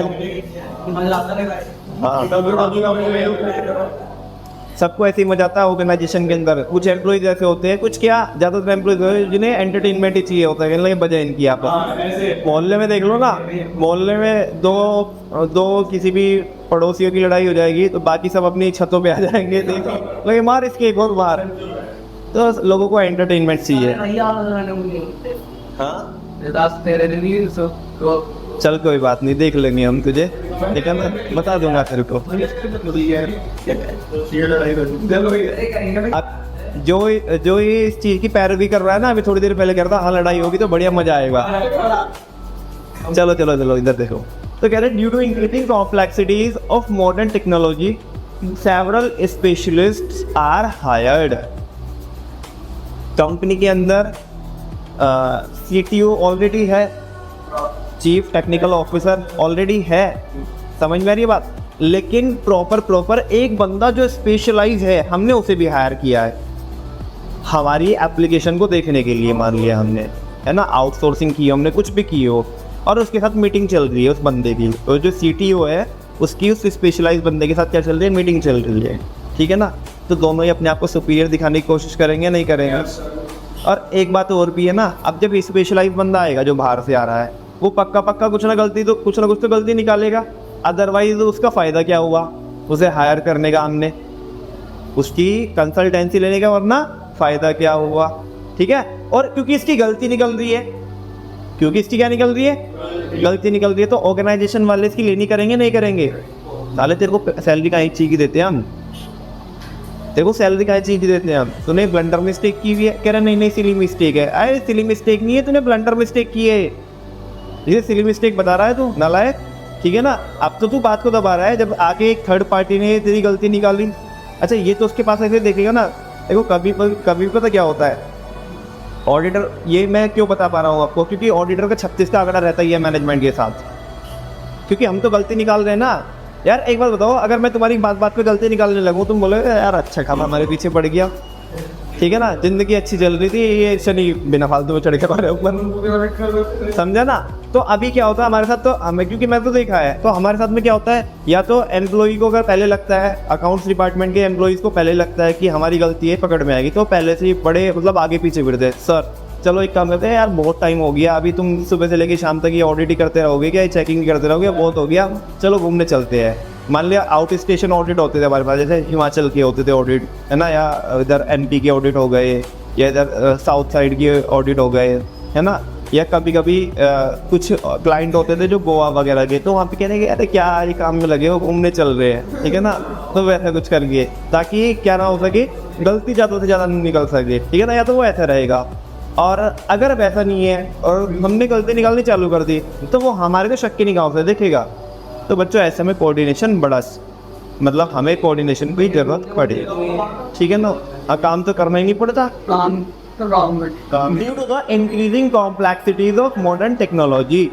सबको ऐसे ही मजा आता है ऑर्गेनाइजेशन के अंदर। कुछ एम्प्लॉइज ऐसे होते हैं, कुछ क्या ज़्यादातर एम्प्लॉइज होते हैं जिन्हें एंटरटेनमेंट ही चाहिए होता है, बजाय इनकी। आप मोहल्ले में देख लो ना, मोहल्ले में दो किसी भी पड़ोसियों की लड़ाई हो जाएगी तो बाकी सब अपनी छतों पे आ जाएंगे, देखो मार इसके एक और मार। तो लोगों को एंटरटेनमेंट चाहिए। हाँ चल कोई बात नहीं, देख लेंगे हम तुझे, ठीक है ना, बता दूंगा तेरे को। अब जो ये इस चीज़ की पैरवी कर रहा है ना, अभी थोड़ी देर पहले कह रहा था हाँ लड़ाई होगी तो बढ़िया मजा आएगा। चलो इधर देखो। तो कह रहे due to increasing complexities of modern technology several specialists are hired. Company के अंदर CTO ऑलरेडी है, चीफ टेक्निकल ऑफिसर ऑलरेडी है, समझ में आ रही है बात। लेकिन प्रॉपर एक बंदा जो स्पेशलाइज है हमने उसे भी हायर किया है हमारी एप्लीकेशन को देखने के लिए। मान लिया हमने, है ना, आउटसोर्सिंग की, हमने कुछ भी की हो और उसके साथ मीटिंग चल रही है उस बंदे की, तो जो CTO है उसकी उस स्पेशलाइज बंदे के साथ क्या चल रही है, मीटिंग चल रही है, ठीक है ना। तो दोनों ही अपने आप को सुपीरियर दिखाने की कोशिश करेंगे, नहीं करेंगे? और एक बात और भी है ना, अब जब स्पेशलाइज बंदा आएगा जो बाहर से आ रहा है, वो पक्का पक्का कुछ ना कुछ तो गलती निकालेगा, अदरवाइज उसका फ़ायदा क्या हुआ उसे हायर करने का हमने, उसकी कंसल्टेंसी लेने का, वरना फ़ायदा क्या हुआ, ठीक है। और क्योंकि इसकी गलती निकल रही है, क्योंकि इसकी क्या निकल रही है, गलती निकल रही है, तो ऑर्गेनाइजेशन वाले इसकी लेनी करेंगे नहीं करेंगे। साले तेरे को सैलरी का एक चीज़ की देते हैं हम, तेरे को सैलरी का चीज़ देते हैं हम, तूने ब्लंडर मिस्टेक की हुई है, कह रहा नहीं सिली मिस्टेक है, अरे सिली मिस्टेक नहीं है, तूने ब्लंडर मिस्टेक की है, ये सिली मिस्टेक बता रहा है तू नालायक, ठीक है ना। अब तो तू बात को दबा रहा है, जब आगे एक थर्ड पार्टी ने तेरी गलती निकाली, अच्छा ये तो उसके पास ऐसे देखेगा ना, देखो कभी पता क्या होता है, ऑडिटर, ये मैं क्यों बता पा रहा हूँ आपको, क्योंकि ऑडिटर का 36 का आंकड़ा रहता ही है मैनेजमेंट के साथ, क्योंकि हम तो गलती निकाल रहे हैं ना। यार एक बात बताओ, अगर मैं तुम्हारी बात पे गलती निकालने लगूँ, तुम बोलोगे यार अच्छा खामा हमारे पीछे पड़ गया, ठीक है ना, जिंदगी अच्छी चल रही थी, ये शनि बिना फालतू में चढ़ के हमारे ऊपर, समझा ना। तो अभी क्या होता है हमारे साथ, तो हमें, क्योंकि मैं तो देखा है, तो हमारे साथ में क्या होता है, या तो एम्प्लॉई को अगर पहले लगता है, अकाउंट्स डिपार्टमेंट के एम्प्लॉइज़ को पहले लगता है कि हमारी गलती है, पकड़ में आएगी, तो पहले से ही बड़े मतलब आगे पीछे फिरते हैं, सर चलो एक काम करते हैं यार, बहुत टाइम हो गया, अभी तुम सुबह से लेकर शाम तक ये ऑडिट ही करते रहोगे क्या, चेकिंग ही करते रहोगे, बहुत हो गया, चलो घूमने चलते हैं। मान लिया आउट स्टेशन ऑडिट होते थे हमारे पास, जैसे हिमाचल के होते थे ऑडिट, है ना, या इधर एमपी के ऑडिट हो गए, या इधर साउथ साइड के ऑडिट हो गए, है ना, या कभी कभी कुछ क्लाइंट होते थे जो गोवा वगैरह के, तो वहाँ पे कहने के अरे क्या ये काम में लगे हो, घूमने चल रहे हैं, ठीक है ना, तो वैसा कुछ करिए ताकि क्या ना हो सके, गलती ज़्यादा से ज़्यादा निकल सके, ठीक है ना, या तो वो ऐसा रहेगा। और अगर वैसा नहीं है और हमने गलती निकालनी चालू कर दी, तो वो हमारे को शक की निगाहों से देखेगा। तो बच्चों ऐसे में कोऑर्डिनेशन बड़ा, मतलब हमें कोऑर्डिनेशन की जरूरत पड़ेगी, ठीक है ना, काम तो करना ही नहीं पड़ता। Due to the increasing complexities of modern technology,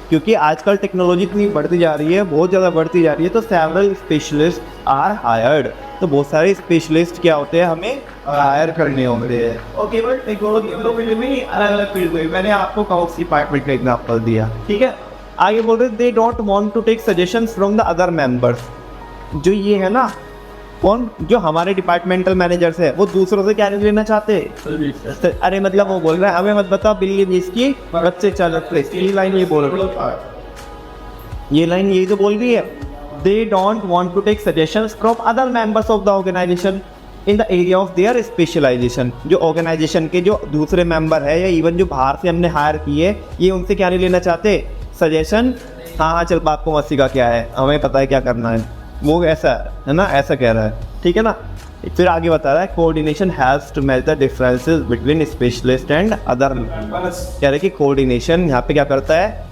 क्योंकि आजकल टेक्नोलॉजी इतनी बढ़ती जा रही है, बहुत ज़्यादा बढ़ती जा रही है, तो सेवरल स्पेशलिस्ट आर हायर्ड, तो बहुत सारे स्पेशलिस्ट क्या होते हैं हमें हायर करने होते हैं, और केवल टेक्नोलॉजी में अलग अलग फील्ड में, मैंने आपको काउंट्स डिपार्टमेंट का एग्जाम्पल दिया, ठीक है। आगे बोल रहे they don't want to take suggestions from the other members, जो ये है ना, कौन, जो हमारे डिपार्टमेंटल मैनेजर्स है, वो दूसरों से क्या नहीं लेना चाहते, अरे मतलब वो बोल रहा है हमें मत बता बिल्ली इसकी बच्चे चल, ये लाइन ये बोल रही है, ये लाइन यही तो बोल रही है, they don't want to take suggestions from other members of the organisation in the area of their specialisation, जो ऑर्गेनाइजेशन के जो दूसरे मेंबर है, या इवन जो बाहर से हमने हायर किए, ये उनसे क्या नहीं लेना चाहते, सजेशन, हाँ चल बाप को मस्ती का क्या है, हमें पता है क्या करना है, वो ऐसा है ना, ऐसा कह रहा है, ठीक है ना। फिर आगे बता रहा है coordination has to match the differences between specialist and other, कह रहे कि कोऑर्डिनेशन यहाँ पे क्या करता है,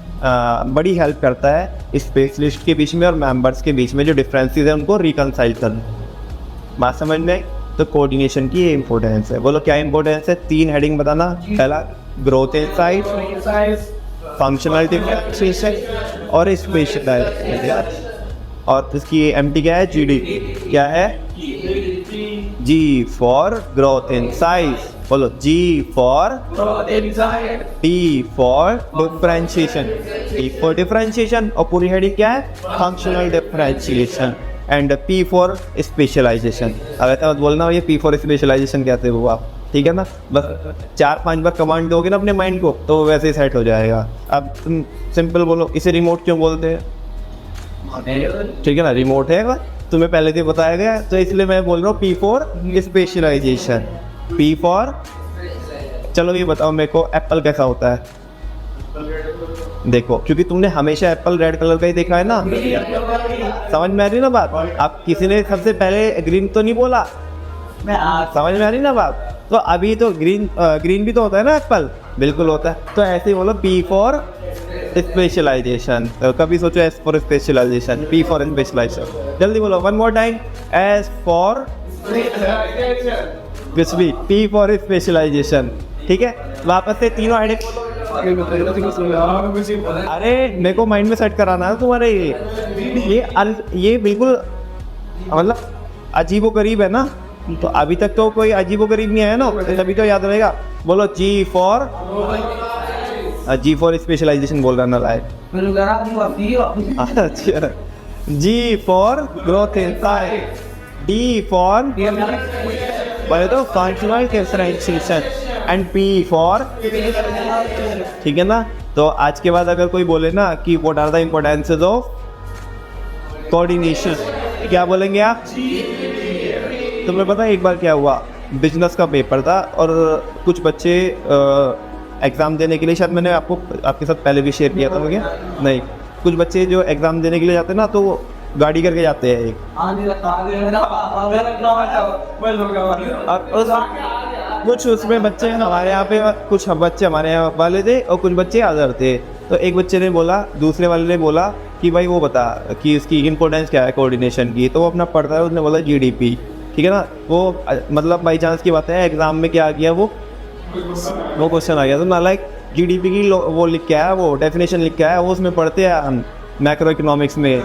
बड़ी हेल्प करता है स्पेशलिस्ट के बीच में और मेंबर्स के बीच में जो डिफरेंसेस है उनको रिकनसाइल करना, बात समझ में। तो कोऑर्डिनेशन की ये इंपॉर्टेंस है, बोलो क्या इंपॉर्टेंस है, 3 हेडिंग बताना, पहला ग्रोथ इनसाइट, फंक्शनल डिफरेंशिएशन और स्पेशलाइजेशन, और इसकी एमटी क्या है, जीडी क्या है, जी फॉर ग्रोथ इनसाइट, बोलो G for T for differentiation, T for differentiation, और पूरी हेडिंग क्या है, functional differentiation, and P for specialisation. अगर तो बोलना ये पी फॉर स्पेशलाइजेशन कहते हो आप, ठीक है ना, बस 4-5 बार कमांड दोगे ना अपने माइंड को, तो वैसे ही सेट हो जाएगा। अब तुम सिंपल बोलो इसे रिमोट क्यों बोलते हैं, ठीक है ना, रिमोट है, तुम्हें पहले से बताया गया, तो इसलिए मैं बोल रहा हूँ P for specialisation, P for, चलो ये बताओ मेरे को एप्पल कैसा होता है, देखो क्योंकि तुमने हमेशा एप्पल रेड कलर का ही देखा है ना, समझ में आ रही ना बात। अब किसी ने सबसे पहले ग्रीन तो नहीं बोला, समझ में आ रही ना बात। तो अभी तो ग्रीन भी तो होता है ना एप्पल, बिल्कुल होता है। तो ऐसे ही बोलो पी फॉर स्पेशलाइजेशन, कभी सोचो S for specialisation, P for specialisation, जल्दी बोलो one more time, S for कुछ भी, पी फॉर स्पेशलाइजेशन, ठीक है। वापस से तीनों आइडिया बोलो। अरे मेरे को माइंड में सेट कराना है तुम्हारे, ये बिल्कुल मतलब अजीबो गरीब है ना, तो अभी तक तो कोई अजीबो गरीब नहीं आया ना, तभी तो याद रहेगा। बोलो जी फॉर स्पेशलाइजेशन बोल रहा ना लाइक, अच्छा, G for growth insight, D for बोले तो functional differentiation, and P for, ठीक है ना। तो आज के बाद अगर कोई बोले ना कि what are the importances of coordination, क्या बोलेंगे आप? तुम्हें पता है एक बार क्या हुआ, बिजनेस का पेपर था और कुछ बच्चे एग्ज़ाम देने के लिए, शायद मैंने आपके साथ पहले भी शेयर किया था मुझे, नहीं, कुछ बच्चे जो एग्ज़ाम देने के लिए जाते हैं ना तो वो गाड़ी करके जाते हैं एक, कुछ उसमें बच्चे हमारे यहाँ पे, कुछ बच्चे हमारे यहाँ वाले थे और कुछ बच्चे अदर थे। तो एक बच्चे ने बोला, दूसरे वाले ने बोला कि भाई वो बता कि इसकी इम्पोर्टेंस क्या है कोऑर्डिनेशन की, तो वो अपना पढ़ता है, उसने बोला जीडीपी, ठीक है ना। वो मतलब बाई चांस की बात है, एग्ज़ाम में क्या आ गया वो क्वेश्चन आ गया, तो नालायक जीडीपी की वो लिख के आया, वो डेफिनेशन लिख के आया, वो उसमें पढ़ते हैं हम मैक्रो इकोनॉमिक्स में,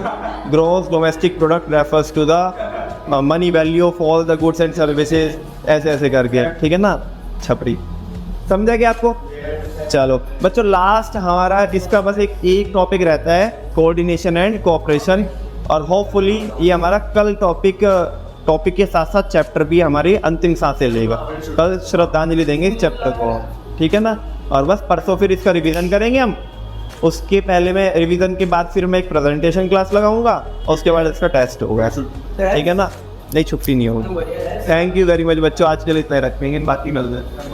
gross domestic product refers to the money value of all the goods and services, ऐसे ऐसे करके, ठीक है ना, छपरी। समझा क्या आपको? चलो बच्चों, लास्ट हमारा इसका बस एक टॉपिक रहता है, कोऑर्डिनेशन एंड कोऑपरेशन, और होपफुली ये हमारा कल टॉपिक के साथ साथ चैप्टर भी हमारी अंतिम सांसें लेगा। कल श्रद्धांजलि देंगे इस चैप्टर को, ठीक है ना। और बस परसों फिर इसका रिवीजन करेंगे हम। उसके पहले मैं रिवीजन के बाद फिर मैं एक प्रेजेंटेशन क्लास लगाऊंगा और उसके बाद इसका टेस्ट होगा, ठीक है ना। नहीं, छुट्टी नहीं होगी। थैंक यू वेरी मच बच्चों, आज के लिए इतना ही रखेंगे, बाकी मिलते हैं।